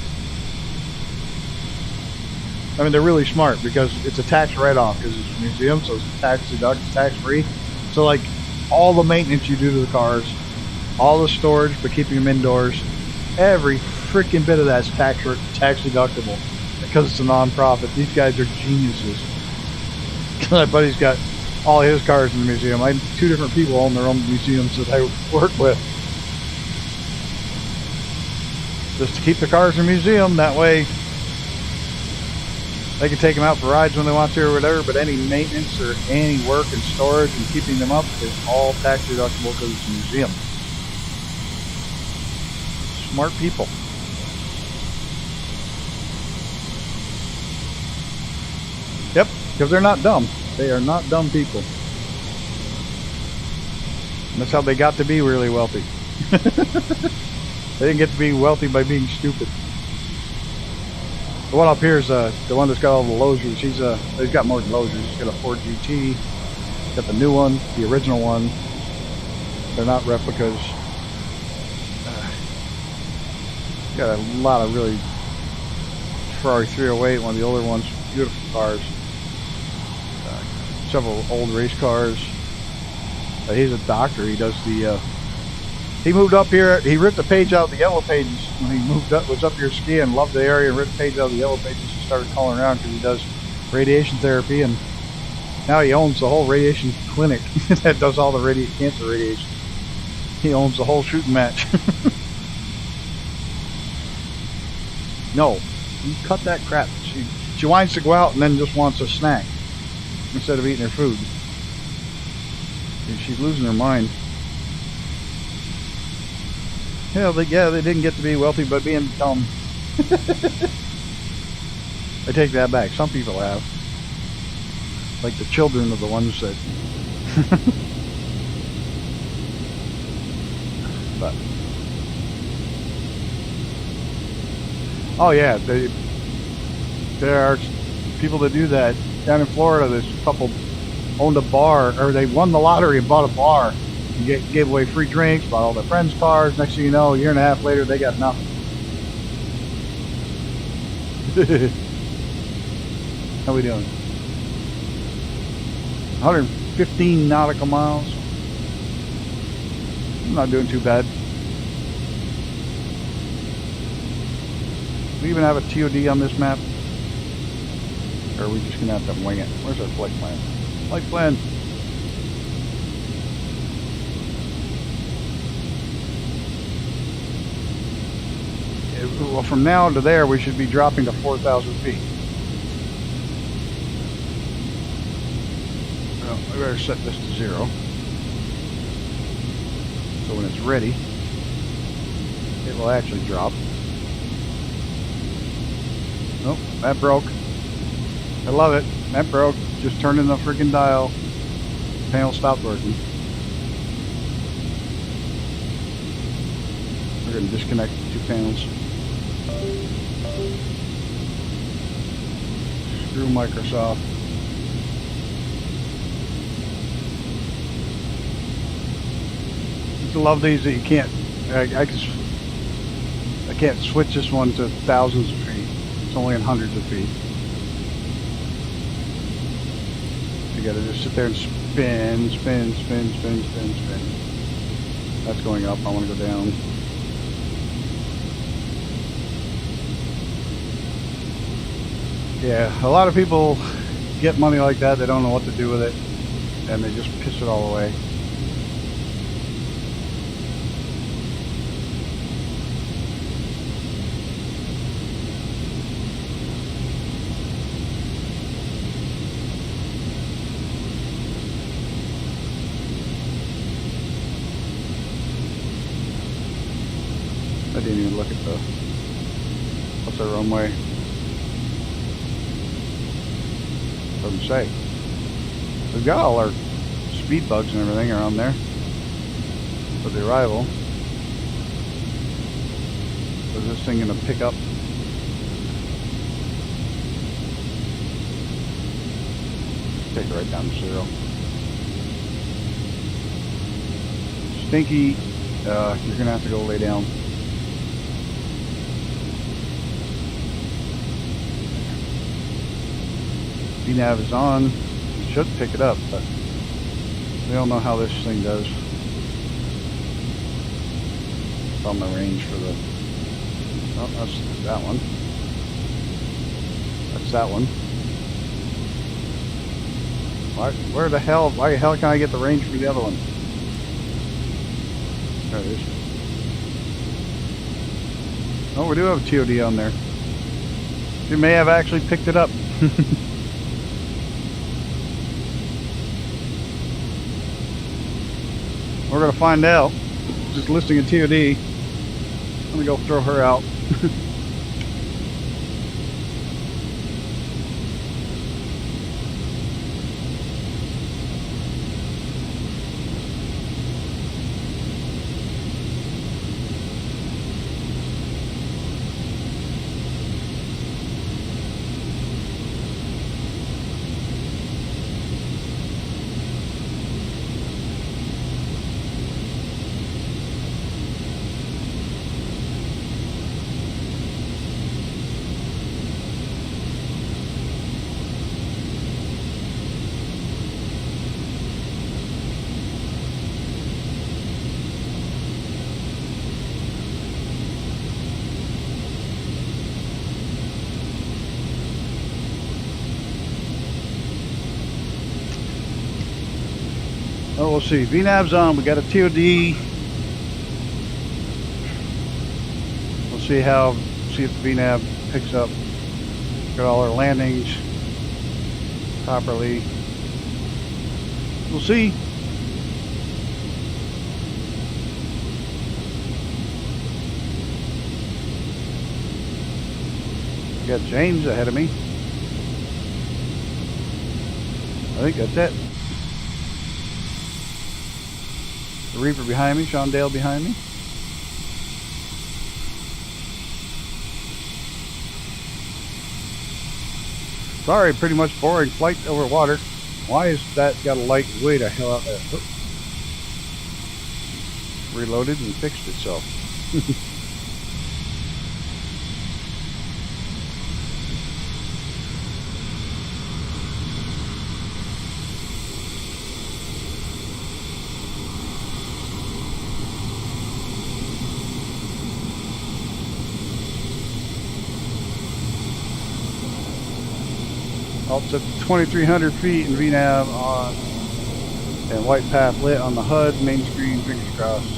B: I mean, they're really smart because it's a tax write-off because it's a museum, so it's tax deducted, tax-free. So, like, all the maintenance you do to the cars, all the storage, but keeping them indoors, every freaking bit of that's tax deductible because it's a non-profit. These guys are geniuses. My buddy's got all his cars in the museum. I 2 different people own their own museums that I work with. Just to keep the cars in the museum, that way they can take them out for rides when they want to or whatever, but any maintenance or any work and storage and keeping them up is all tax deductible because it's a museum. Smart people. Yep, because they're not dumb. They are not dumb people. And that's how they got to be really wealthy. They didn't get to be wealthy by being stupid. The one up here is the one that's got all the Losers. He's got more than Losers. He's got a Ford GT. He's got the new one, the original one. They're not replicas. Got a lot of really Ferrari 308, one of the older ones. Beautiful cars. Several old race cars. He's a doctor. He does the. He moved up here. He ripped the page out of the Yellow Pages when he moved up. Was up here skiing, loved the area, and ripped the page out of the Yellow Pages and started calling around because he does radiation therapy, and now he owns the whole radiation clinic that does all the cancer radiation. He owns the whole shooting match. No, you cut that crap. She wants to go out and then just wants a snack instead of eating her food. She's losing her mind. Yeah, they didn't get to be wealthy by being dumb. I take that back. Some people have. Like the children of the ones that... But... Oh yeah, there are people that do that. Down in Florida, this couple owned a bar, or they won the lottery and bought a bar. And gave away free drinks, bought all their friends' cars. Next thing you know, a year and a half later, they got nothing. How we doing? 115 nautical miles. I'm not doing too bad. We even have a TOD on this map? Or are we just gonna have to wing it? Where's our flight plan? Flight plan. Well, from now to there, we should be dropping to 4,000 feet. Well, we better set this to 0. So when it's ready, it will actually drop. Nope, that broke. I love it. That broke. Just turning the freaking dial. Panel stopped working. We're going to disconnect the 2 panels. Screw Microsoft. I love these that you can't. I can't switch this one to thousands of feet. It's only in hundreds of feet. You gotta just sit there and spin. That's going up. I want to go down. Yeah, a lot of people get money like that. They don't know what to do with it, and they just piss it all away. I didn't even look at what's our runway. Doesn't say. We've got all our speed bugs and everything around there for the arrival. Is this thing gonna pick up? Take it right down to 0. Stinky, you're gonna have to go lay down. VNav is on. It should pick it up, but we don't know how this thing does. It's on the range for the... Oh, that's that one. That's that one. Why the hell can I get the range for the other one? There it is. Oh, we do have a TOD on there. We may have actually picked it up. We're gonna find out. Just listing a TOD. Let me go throw her out. Oh, we'll see. VNav's on. We got a TOD. We'll see if the VNav picks up. Got all our landings properly. We'll see. Got James ahead of me. I think that's it. The Reaper behind me, Sean Dale behind me. Sorry, pretty much boring flight over water. Why is that got a light way the hell out there? Oh. Reloaded and fixed itself. Up to 2,300 feet and VNav on, and white path lit on the HUD, main screen, fingers crossed.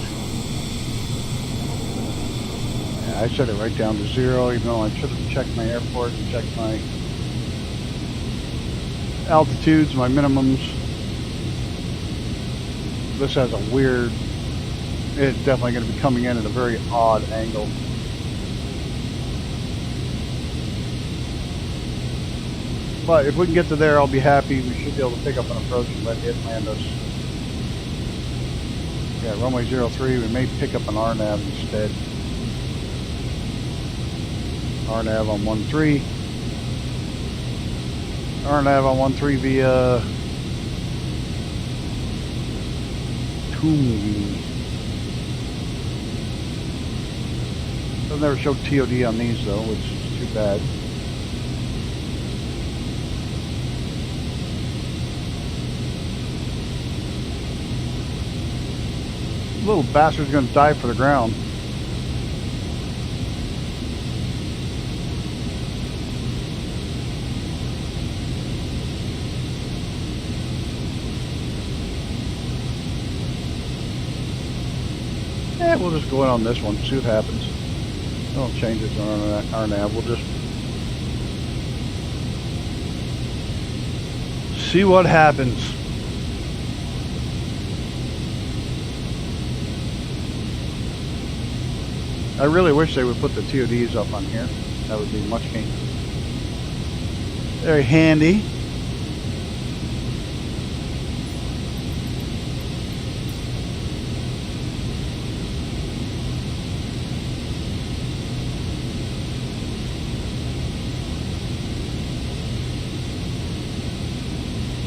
B: Yeah, I set it right down to 0, even though I should have checked my airport and checked my altitudes, my minimums. This has a weird, it's definitely going to be coming in at a very odd angle. But if we can get to there, I'll be happy. We should be able to pick up an approach and let it land us. Yeah, runway 03, we may pick up an RNAV instead. RNAV on 13. RNAV on 13 via Toomey. Doesn't never show TOD on these though, which is too bad. Little bastard's gonna dive for the ground. Yeah, we'll just go in on this one, see what happens. Don't change it to our nav. We'll just see what happens. I really wish they would put the TODs up on here. That would be much very handy.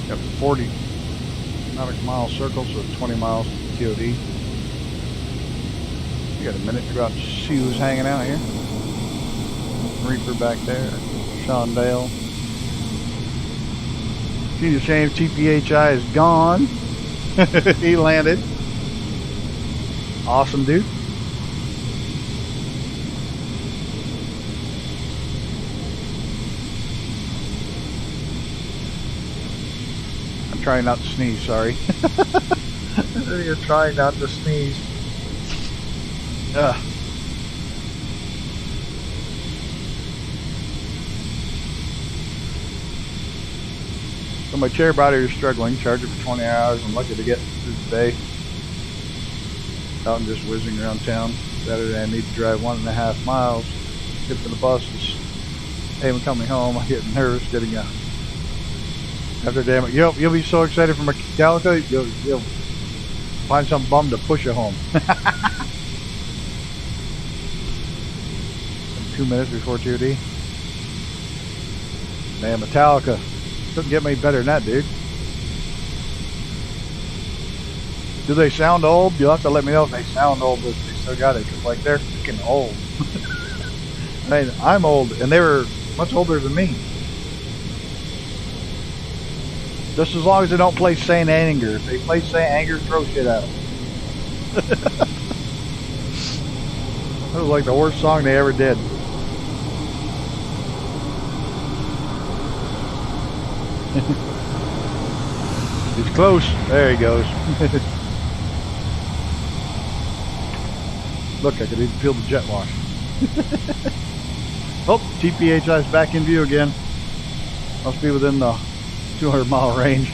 B: Got 40 nautical mile circle, so 20 miles TOD. Got a minute to go out and see who's hanging out here. Reaper back there, Sean Dale. Senior James TPHI is gone. He landed. Awesome, dude. I'm trying not to sneeze, sorry. You're trying not to sneeze. Ugh. So my chair battery is struggling. Charged it for 20 hours. I'm lucky to get through the day. Out and just whizzing around town. Saturday I need to drive 1.5 miles. Get to the buses. Hey, when coming home, I'm getting nervous getting a. After damn it, you'll be so excited for Metallica. You'll find some bum to push you home. 2 minutes before TOD. Man, Metallica. Couldn't get any better than that, dude. Do they sound old? You'll have to let me know if they sound old, but they still got it. Cause like they're freaking old. I mean, I'm old, and they were much older than me. Just as long as they don't play Saint Anger. If they play Saint Anger, throw shit at them. That was like the worst song they ever did. He's close. There he goes. Look, I could even feel the jet wash. Oh, TPHI is back in view again. Must be within the 200-mile range.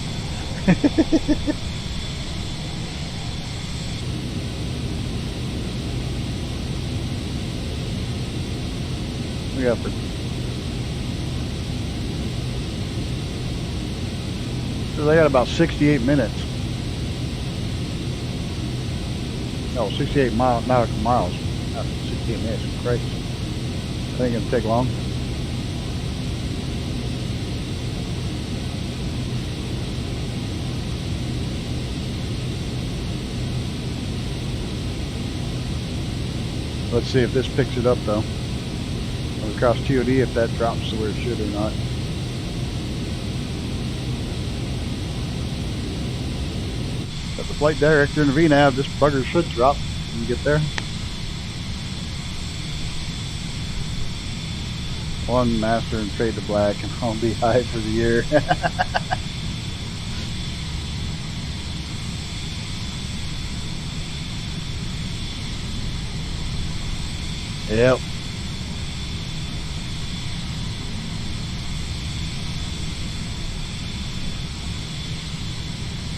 B: We got for. So they got about 68 minutes. No, 68 miles, not miles. Not 68 minutes. Christ. I think it'll take long. Let's see if this picks it up though. Across TOD if that drops to where it should or not. Got the flight director and the VNAV. This bugger should drop when you get there. One master and fade to black and I'll be high for the year. Yep.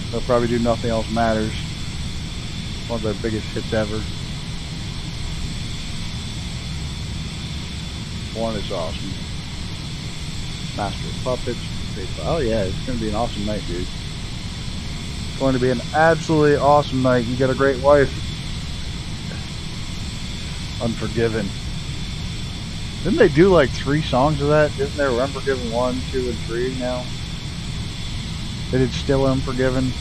B: They'll probably do Nothing Else Matters. One of their biggest hits ever. One is awesome. Master of Puppets. Oh yeah, it's going to be an awesome night, dude. It's going to be an absolutely awesome night. You got a great wife. Unforgiven. Didn't they do like 3 songs of that? Isn't there Unforgiven 1, 2, and 3 now? They did Still Unforgiven.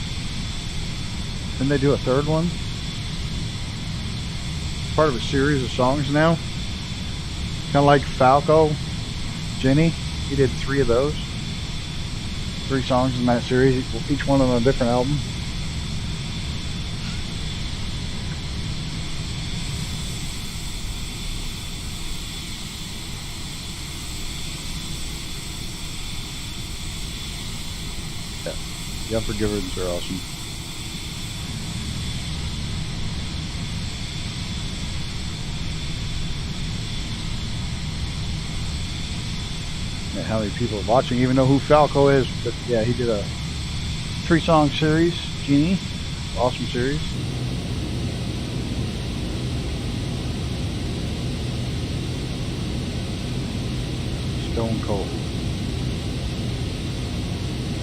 B: Didn't they do a 3rd one? Part of a series of songs now. Kind of like Falco, Jenny. He did 3 of those. 3 songs in that series, each one on a different album. The Unforgivens are awesome. Yeah, how many people are watching even know who Falco is, but yeah, he did a 3-song series, Genie. Awesome series. Stone Cold.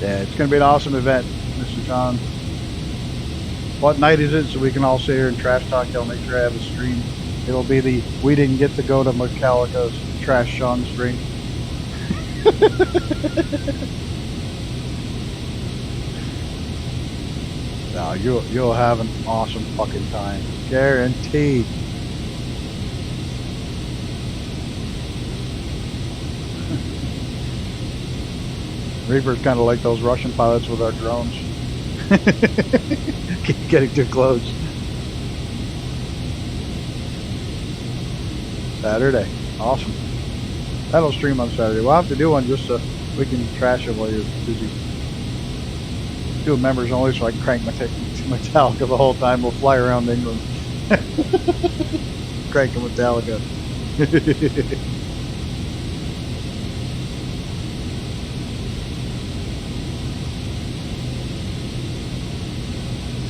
B: Yeah, it's going to be an awesome event, Mr. John. What night is it so we can all sit here and trash talk? I'll make sure I have a stream. It'll be the we didn't get to go to Metallica's Trash Sean stream. No, you'll have an awesome fucking time. Guaranteed. Reaper's kind of like those Russian pilots with our drones. Getting too close. Saturday. Awesome. That'll stream on Saturday. We'll have to do one just so we can trash it while you're busy. Do a members only so I can crank my Metallica the whole time. We'll fly around England. Cranking Metallica.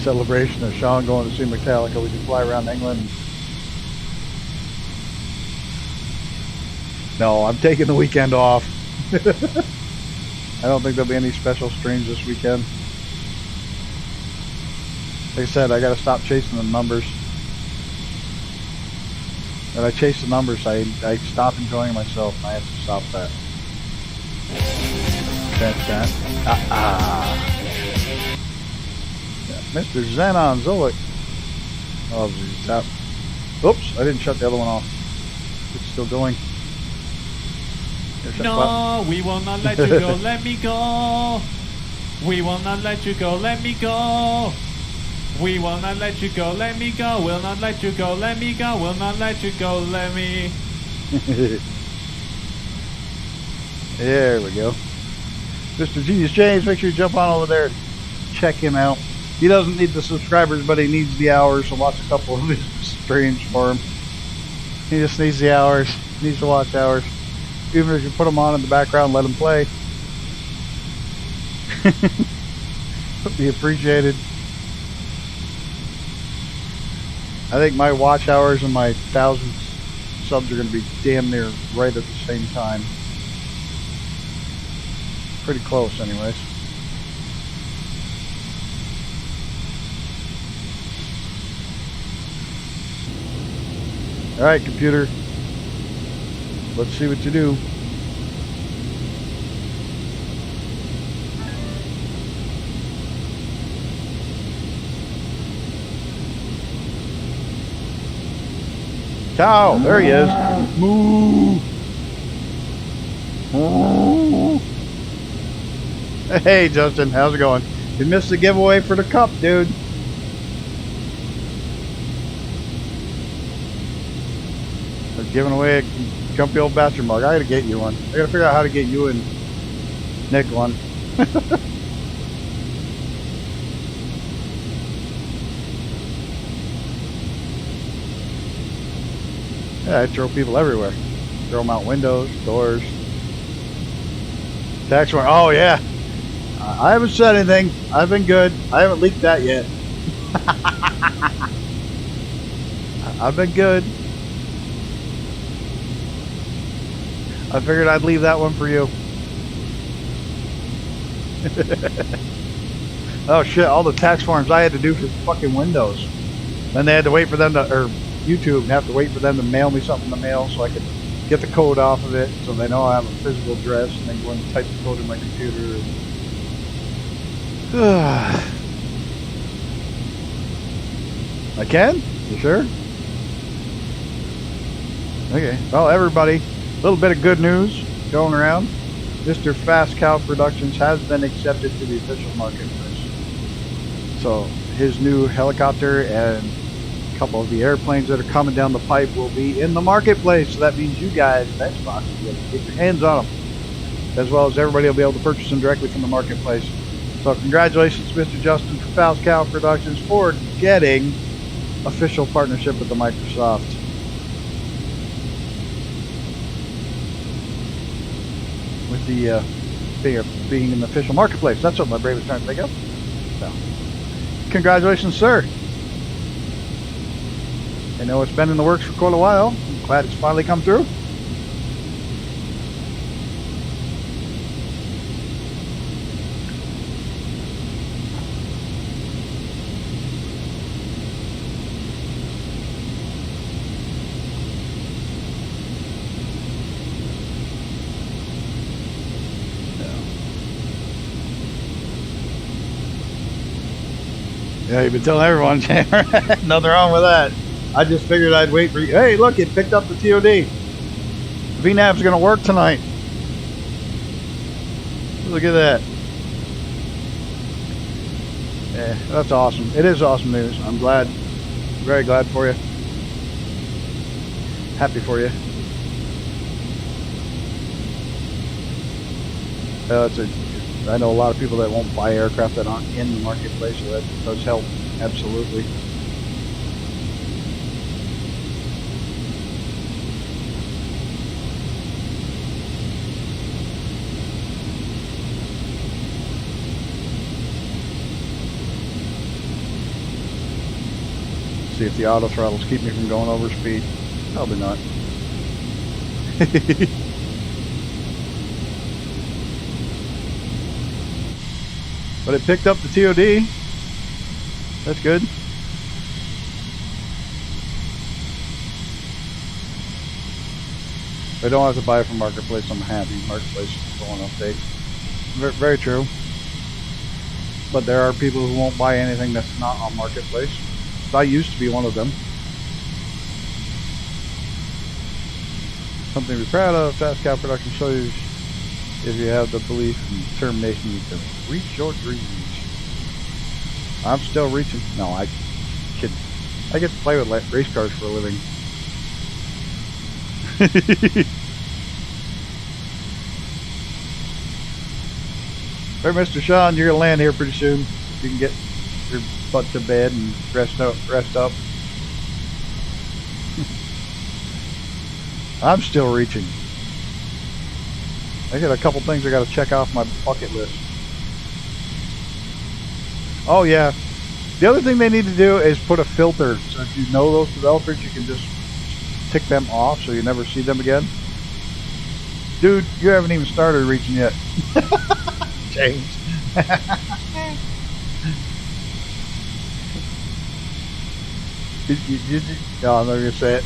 B: Celebration of Sean going to see Metallica. We can fly around England. No, I'm taking the weekend off. I don't think there'll be any special streams this weekend. Like I said, I gotta stop chasing the numbers. When I chase the numbers, I stop enjoying myself, and I have to stop that. Yeah, Mr. Xenon Zoic. Oh, geez, that. Oops, I didn't shut the other one off. It's still going.
F: No, we will not let you go, let me go. We will not let you go, let me go. We will not let you go, let me go. We'll not let you go, let me go. We'll not let you go, let me.
B: There we go. Mr. Genius James, make sure you jump on over there and check him out. He doesn't need the subscribers, but he needs the hours, so watch a couple of his streams for him. He just needs the hours, needs to watch hours. Even if you put them on in the background, let them play. Be appreciated. I think my watch hours and my 1,000 subs are going to be damn near right at the same time. Pretty close, anyways. All right, computer. Let's see what you do. Cow, there he is. Moo. Moo. Hey, Justin, how's it going? You missed the giveaway for the cup, dude. They're giving away a Jumpy Old Bastard mug. I gotta get you one. I gotta figure out how to get you and Nick one. Yeah, I throw people everywhere. Throw them out windows, doors. Tax one. Oh, yeah. I haven't said anything. I've been good. I haven't leaked that yet. I've been good. I figured I'd leave that one for you. Oh shit, all the tax forms I had to do for fucking Windows. Then they had to wait for them to, or YouTube, and have to wait for them to mail me something in the mail so I could get the code off of it so they know I have a physical address, and then go and type the code in my computer. I can? You sure? Okay. Well, everybody, a little bit of good news going around. Mr. Fast Cow Productions has been accepted to the official marketplace. So his new helicopter and a couple of the airplanes that are coming down the pipe will be in the marketplace. So that means you guys, Xbox, will be able to get your hands on them, as well as everybody will be able to purchase them directly from the marketplace. So congratulations, Mr. Justin from Fast Cow Productions, for getting official partnership with the Microsoft. With the being in the official marketplace. That's what my brain was trying to think of. So, congratulations, sir. I know it's been in the works for quite a while. I'm glad it's finally come through. Yeah, you've been telling everyone. Nothing wrong with that. I just figured I'd wait for you. Hey, look, it picked up the TOD. VNAV's going to work tonight. Look at that. Yeah, that's awesome. It is awesome news. I'm glad. Very glad for you. Happy for you. I know a lot of people that won't buy aircraft that aren't in the marketplace, so that does help. Absolutely. See if the auto throttles keep me from going over speed. Probably not. But it picked up the TOD. That's good. I don't have to buy it from Marketplace. I'm happy. Marketplace is going update. Very true. But there are people who won't buy anything that's not on Marketplace. I used to be one of them. Something to be proud of. Fast cow production shows if you have the belief and determination you can reach your dreams. I'm still reaching. No, I get to play with race cars for a living. Hey, Mr. Sean, you're gonna land here pretty soon. You can get your butt to bed and rest up. I'm still reaching. I got a couple things I got to check off my bucket list. Oh yeah, the other thing they need to do is put a filter. So if you know those developers, you can just tick them off so you never see them again. Dude, you haven't even started reaching yet. James. No, I'm not gonna say it.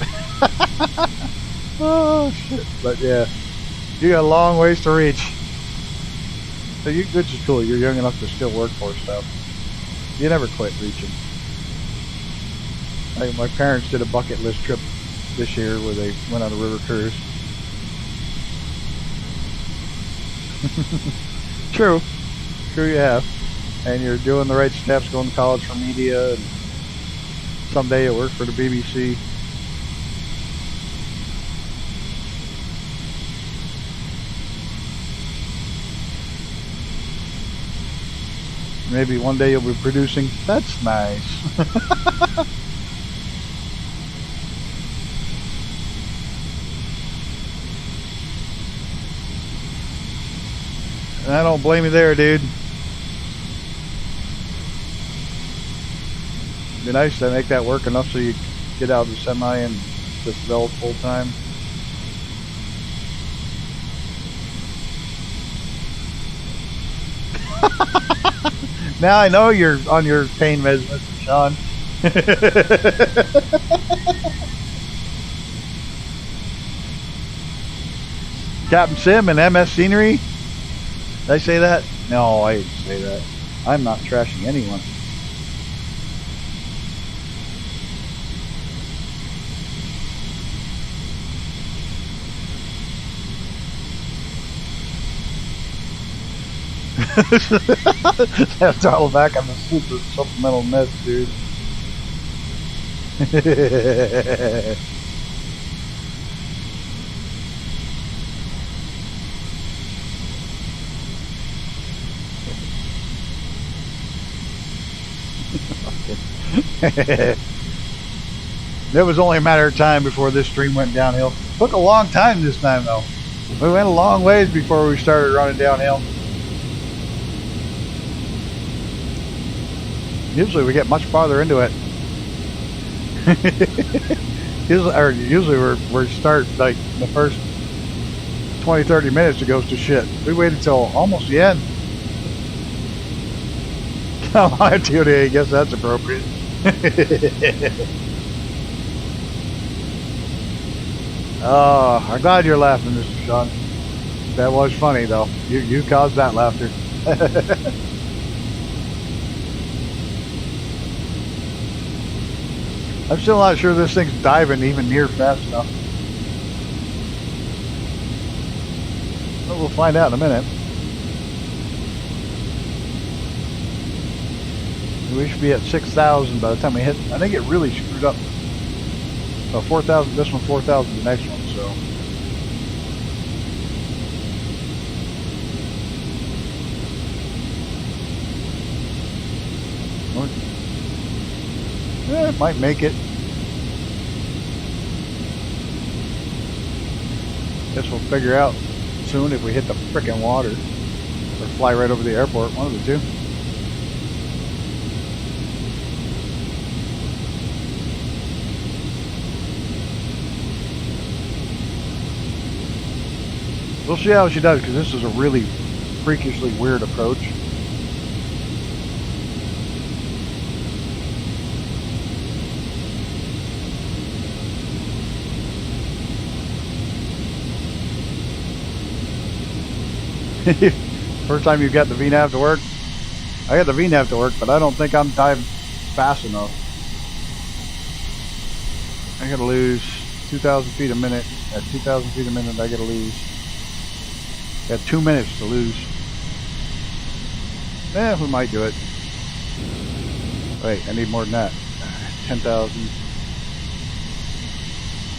B: Oh shit! But yeah, you got a long ways to reach. So which is cool. You're young enough to still work for stuff. You never quit reaching. Like my parents did a bucket list trip this year where they went on a river cruise. True you have, and you're doing the right steps, going to college for media, and someday you'll work for the BBC. Maybe one day you'll be producing. That's nice. And I don't blame you there, dude. It'd be nice to make that work enough so you get out of the semi and just develop full time. Now I know you're on your pain meds, Mr. Sean. Captain Sim and MS Scenery? Did I say that? No, I didn't say that. I'm not trashing anyone. Throttle back on the super supplemental mess, dude. It was only a matter of time before this stream went downhill. Took a long time this time though. We went a long ways before we started running downhill. Usually we get much farther into it. Usually we start like the first 20-30 minutes it goes to shit. We waited till almost the end. Come on, TOD, I guess that's appropriate. Oh, I'm glad you're laughing, Mr. Sean. That was funny though. You caused that laughter. I'm still not sure this thing's diving even near fast enough. But we'll find out in a minute. We should be at 6,000 by the time we hit. I think it really screwed up. 4,000 this one, 4,000 the next one, so. Yeah, it might make it. Guess we'll figure out soon if we hit the frickin' water or fly right over the airport, one of the two. We'll see how she does, because this is a really freakishly weird approach. First time you got the VNAV to work. I got the VNAV to work, but I don't think I'm diving fast enough. I gotta lose 2,000 feet a minute. At 2,000 feet a minute, I gotta lose. Got 2 minutes to lose. We might do it. Wait, I need more than that. 10,000.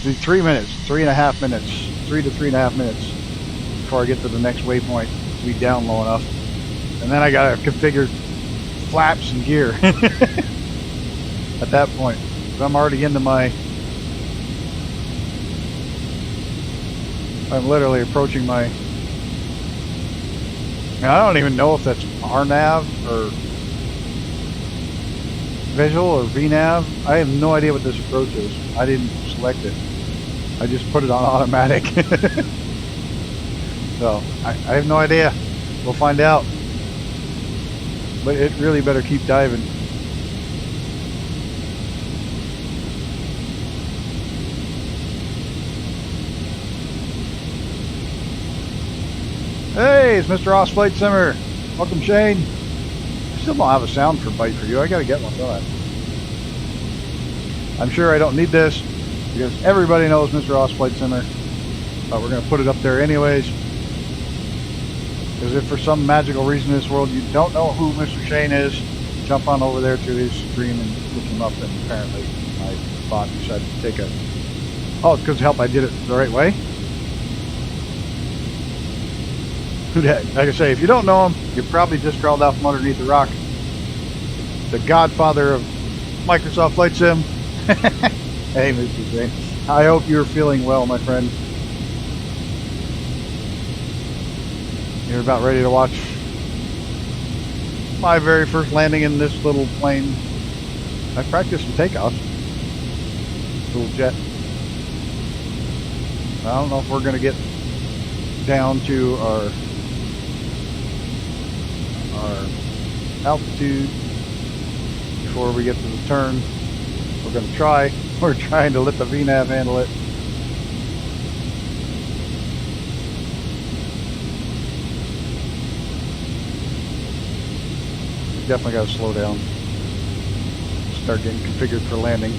B: Need 3 minutes, 3.5 minutes, 3 to 3.5 minutes before I get to the next waypoint to be down low enough. And then I gotta configure flaps and gear at that point. So I'm already into my. I'm literally approaching my. I don't even know if that's RNAV or visual or VNAV. I have no idea what this approach is. I didn't select it. I just put it on automatic. So I have no idea. We'll find out. But it really better keep diving. Hey, it's Mr. Ross Flight Simmer. Welcome, Shane. I still don't have a sound for bite for you. I gotta get one, don't I? I'm sure I don't need this because everybody knows Mr. Ross Flight Simmer. But we're gonna put it up there anyways. Because if for some magical reason in this world you don't know who Mr. Shane is, jump on over there to his stream and look him up, and apparently my bot decided to take a... Oh, it's because of help I did it the right way? Like I say, if you don't know him, you probably just crawled out from underneath the rock. The godfather of Microsoft Flight Sim. Hey, Mr. Shane. I hope you're feeling well, my friend. You're about ready to watch my very first landing in this little plane. I practiced some takeoffs. Little jet. I don't know if we're going to get down to our altitude before we get to the turn. We're going to try. We're trying to let the VNAV handle it. Definitely got to slow down. Start getting configured for landing.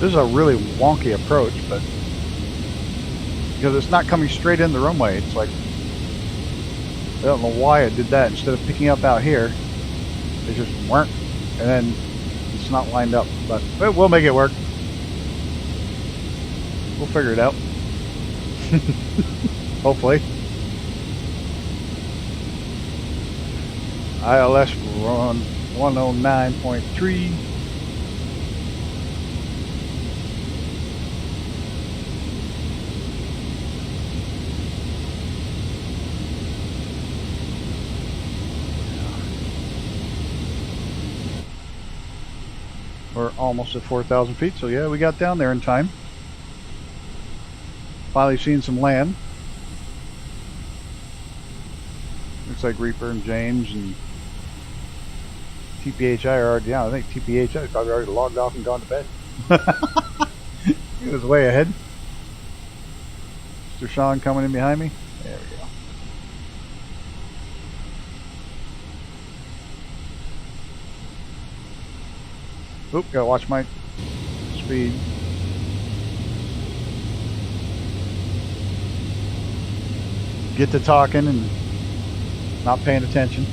B: This is a really wonky approach, but because it's not coming straight in the runway, it's like, I don't know why I did that. Instead of picking up out here, it just weren't, and then it's not lined up. But we'll make it work. We'll figure it out. Hopefully. ILS run 109.3. We're almost at 4,000 feet, so yeah, we got down there in time. Finally seen some land. Looks like Reaper and James and TPHI are already down. I think TPHI is probably already logged off and gone to bed. He was way ahead. Mr. Sean coming in behind me. There we go. Oop, gotta watch my speed. Get to talking and not paying attention.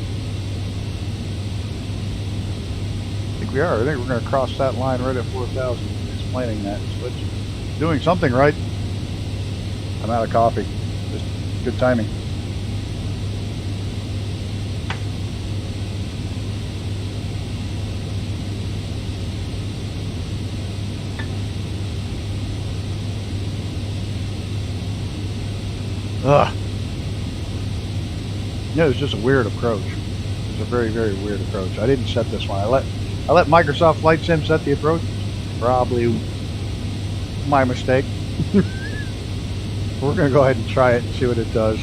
B: I think we are. I think we're going to cross that line right at 4,000. Explaining that. Switch. Doing something right. I'm out of coffee. Just good timing. Ugh. Yeah, it was just a weird approach. It was a very, very weird approach. I didn't set this one. I let Microsoft Flight Sim set the approach. Probably my mistake. We're gonna go ahead and try it and see what it does.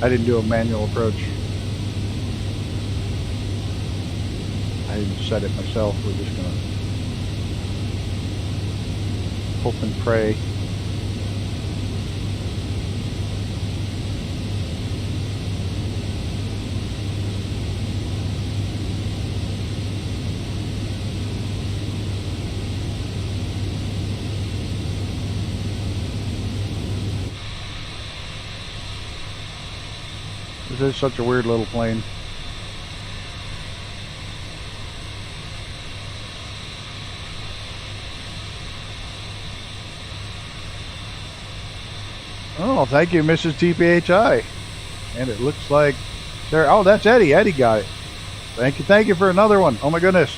B: I didn't do a manual approach. I didn't set it myself. We're just gonna hope and pray. This is such a weird little plane. Oh, thank you, Mrs. TPHI. And it looks like there. Oh, that's Eddie. Eddie got it. Thank you for another one. Oh my goodness,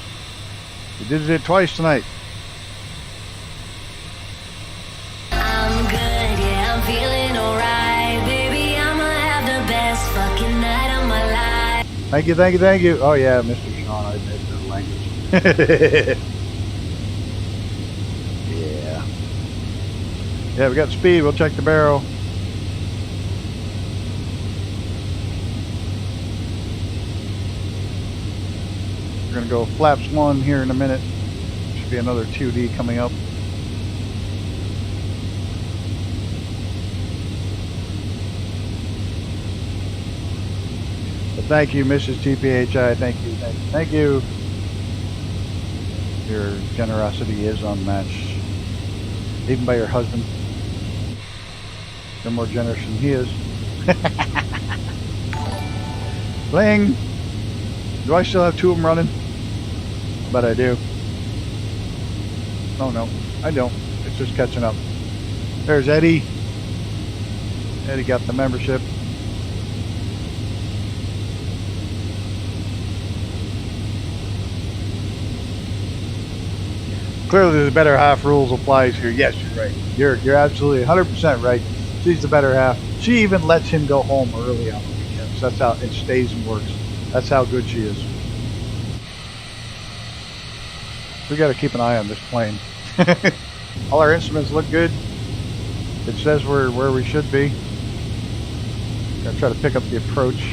B: you did it twice tonight.
D: I'm good, yeah, I'm feeling alright. Baby, I'ma have the best fucking night of my life.
B: Thank you. Oh yeah, Mr. Sean, I missed the language. Yeah. Yeah, we got speed. We'll check the barrel. We're gonna go flaps 1 here in a minute. Should be another 2D coming up. But thank you, Mrs. TPHI. Thank you. Your generosity is unmatched, even by your husband. You're more generous than he is. Bling. Do I still have 2 of them running? But I do. Oh no, I don't. It's just catching up. There's Eddie. Eddie got the membership. Clearly the better half rules applies here. Yes, you're right. You're absolutely 100% right. She's the better half. She even lets him go home early on the weekends. That's how it stays and works. That's how good she is. We got to keep an eye on this plane. All our instruments look good. It says we're where we should be. Gonna try to pick up the approach.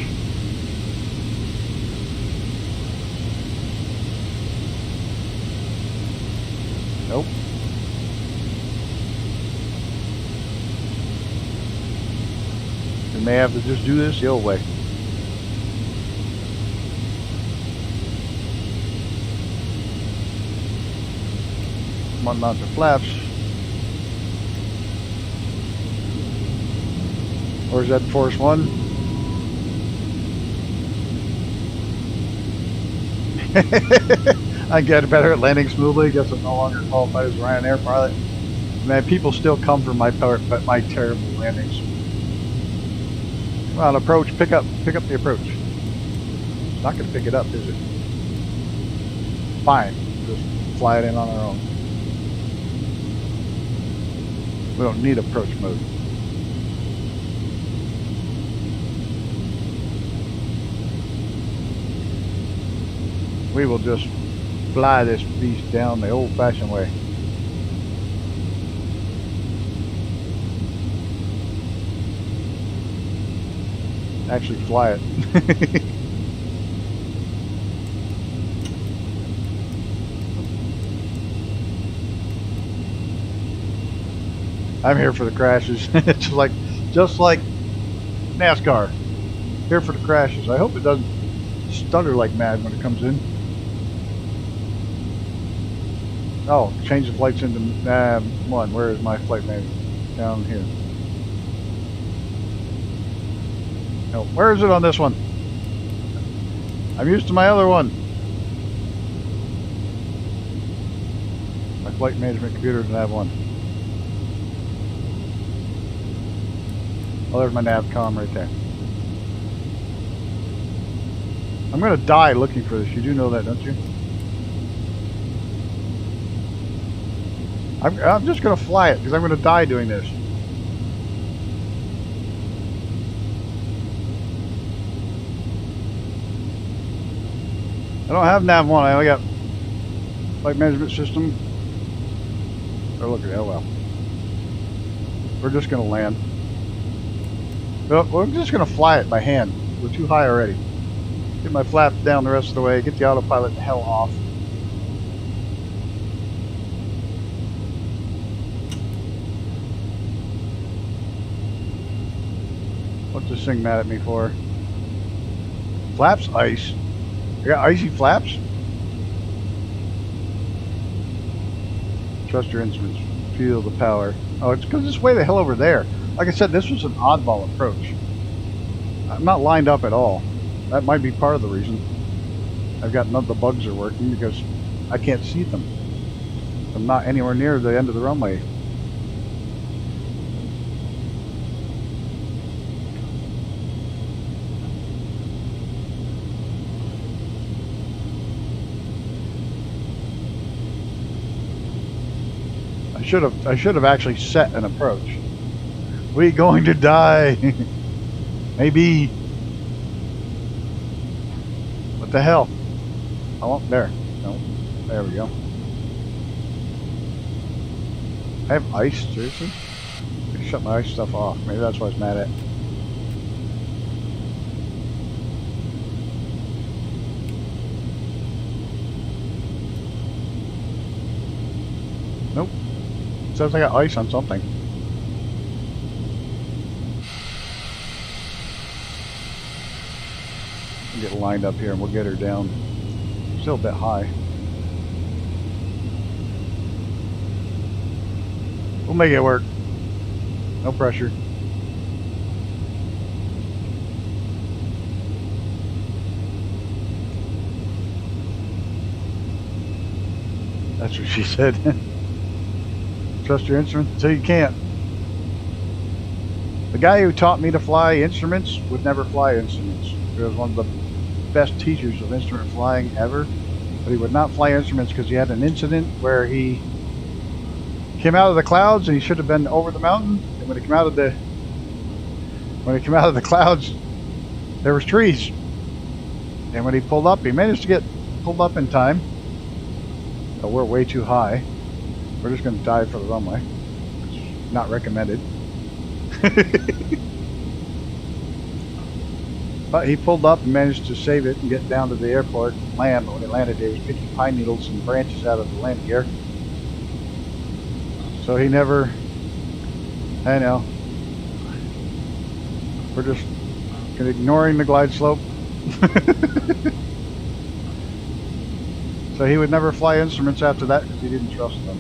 B: Nope. We may have to just do this the old way. One mount of flaps. Or is that force 1? I get better at landing smoothly. Guess I'm no longer qualified as a Ryanair pilot. Man, people still come for my terrible landings. Come on, approach. Pick up the approach. It's not going to pick it up, is it? Fine. Just fly it in on our own. We don't need approach mode. We will just fly this beast down the old-fashioned way. Actually fly it. I'm here for the crashes. just like NASCAR. Here for the crashes. I hope it doesn't stutter like mad when it comes in. Oh, change the flights into nav 1. Where is my flight manager? Down here. No, where is it on this one? I'm used to my other one. My flight management computer is nav 1. Oh, there's my navcom right there. I'm gonna die looking for this. You do know that, don't you? I'm just gonna fly it because I'm gonna die doing this. I don't have nav 1. I only got flight management system. Oh, look at that. Oh well. We're just gonna land. Nope, we're just gonna fly it by hand. We're too high already. Get my flap down the rest of the way. Get the autopilot the hell off. What's this thing mad at me for? Flaps ice. I got icy flaps? Trust your instruments. Feel the power. Oh, it's because it's way the hell over there. Like I said, this was an oddball approach. I'm not lined up at all. That might be part of the reason. I've got none of the bugs are working because I can't see them. I'm not anywhere near the end of the runway. I should have actually set an approach. We going to die. Maybe. What the hell? Oh, there. No. There we go. I have ice, seriously? I shut my ice stuff off. Maybe that's what I was mad at. Nope. Says I got ice on something. We'll get lined up here and we'll get her down. Still a bit high. We'll make it work. No pressure. That's what she said. Trust your instruments until you can't. The guy who taught me to fly instruments would never fly instruments. He was one of the best teachers of instrument flying ever, but he would not fly instruments because he had an incident where he came out of the clouds and he should have been over the mountain, and when he came out of the clouds there was trees, and when he pulled up, he managed to get pulled up in time, but we're way too high. We're just going to dive for the runway. It's not recommended. But he pulled up and managed to save it and get down to the airport and land. But when he landed, he was picking pine needles and branches out of the landing gear. So he never... I know. We're just ignoring the glide slope. So he would never fly instruments after that because he didn't trust them.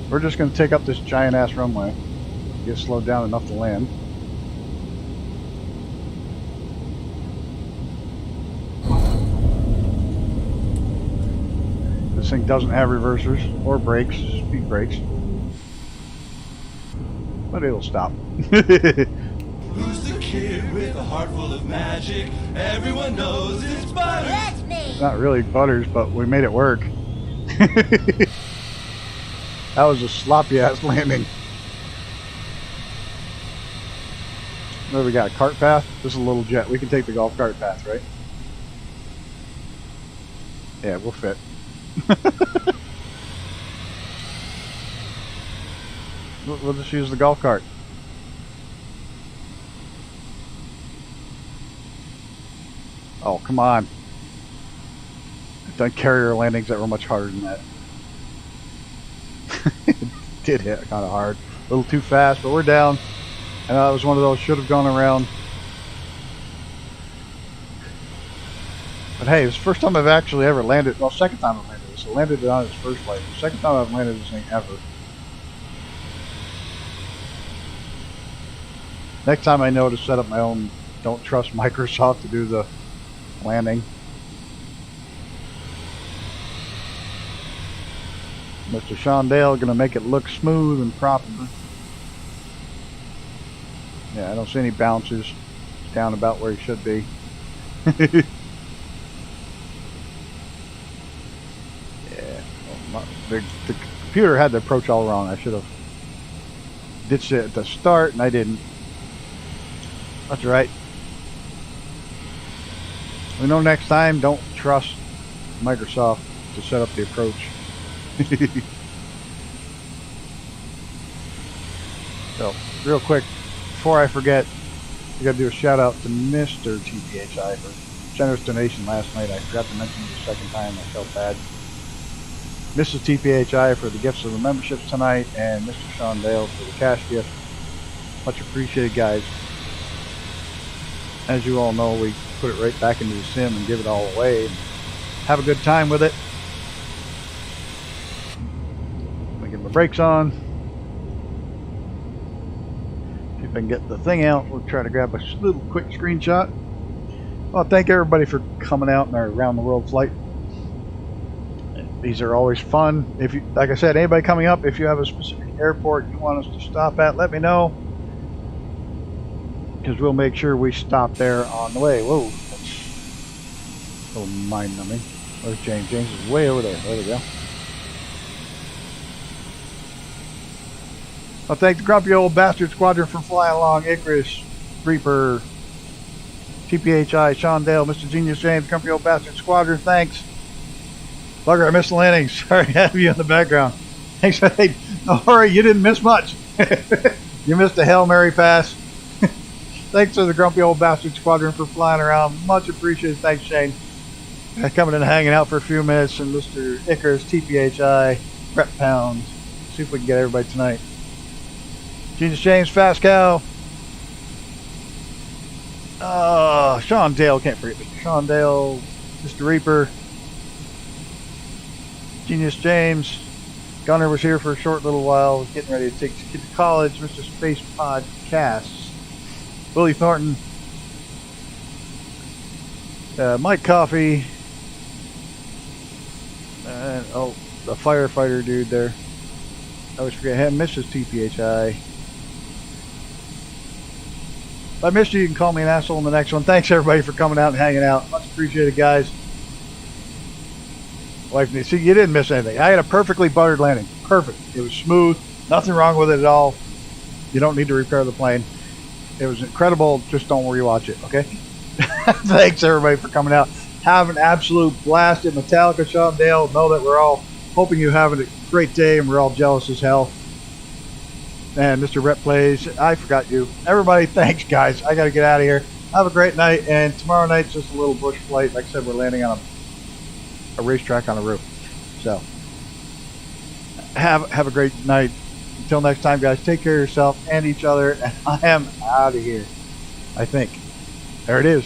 B: We're just going to take up this giant ass runway, get slowed down enough to land. This thing doesn't have reversers or brakes, speed brakes, but it'll stop.
C: Who's the kid with a heart full of magic? Everyone knows it's Butters.
E: That's me.
B: Not really Butters, but we made it work. That was a sloppy ass landing. What do we got? Cart path? This is a little jet. We can take the golf cart path, right? Yeah, we'll fit. We'll just use the golf cart. Oh, come on. I've done carrier landings that were much harder than that. It did hit kind of hard. A little too fast, but we're down. And that was one of those should have gone around. But hey, it's the first time I've actually ever landed. Well, second time I've landed this. I landed it on its first flight. Second time I've landed this thing ever. Next time I know to set up my own, don't trust Microsoft to do the landing. Mr. Shondale gonna make it look smooth and proper. Yeah, I don't see any bounces. It's down about where he should be. Yeah, well, the computer had the approach all wrong. I should have ditched it at the start, and I didn't. That's right. We know next time, don't trust Microsoft to set up the approach. So, real quick, before I forget, I gotta do a shout out to Mr. TPHI for generous donation last night. I forgot to mention it the second time. I felt bad. Mrs. TPHI for the gifts of the memberships tonight, and Mr. Shondale for the cash gift. Much appreciated, guys. As you all know, we put it right back into the sim and give it all away and have a good time with it. Let me get my brakes on. See if I can get the thing out. We'll try to grab a little quick screenshot. Well, thank everybody for coming out in our around the world flight. These are always fun. If you, like I said, anybody coming up, if you have a specific airport you want us to stop at, let me know. Because we'll make sure we stop there on the way. Whoa, that's a little mind numbing. Where's James? James is way over there. There we go. I'll thank the Grumpy Old Bastard Squadron for flying along. Icarus, Reaper, TPHI, Shondale, Mr. Genius James, Grumpy Old Bastard Squadron. Thanks. Bugger, I missed the landing. Sorry to have you in the background. Thanks. Hey, don't worry, you didn't miss much. You missed a Hail Mary pass. Thanks to the Grumpy Old Bastard Squadron for flying around. Much appreciated. Thanks, Shane. Coming in and hanging out for a few minutes. And Mr. Icarus, TPHI, Prep Pound. See if we can get everybody tonight. Genius James, Fast Cow. Sean Dale, can't forget Mr. Sean Dale, Mr. Reaper. Genius James. Gunner was here for a short little while. Was getting ready to take his kid to college. Mr. Space Podcasts. Willie Thornton, Mike Coffee, and oh, the firefighter dude there. I always forget him. Mrs. TPHI. If I missed you, you can call me an asshole in the next one. Thanks everybody for coming out and hanging out. Much appreciated, guys. Wife, see, you didn't miss anything. I had a perfectly buttered landing. Perfect. It was smooth. Nothing wrong with it at all. You don't need to repair the plane. It was incredible. Just don't rewatch it, okay? Thanks, everybody, for coming out. Have an absolute blast at Metallica, Sean Dale. Know that we're all hoping you're having a great day, and we're all jealous as hell. And Mr. Rep Plays, I forgot you. Everybody, thanks, guys. I got to get out of here. Have a great night, and tomorrow night's just a little bush flight. Like I said, we're landing on a racetrack on a roof. So, have a great night. Until next time, guys, take care of yourself and each other, and I am out of here, I think. There it is.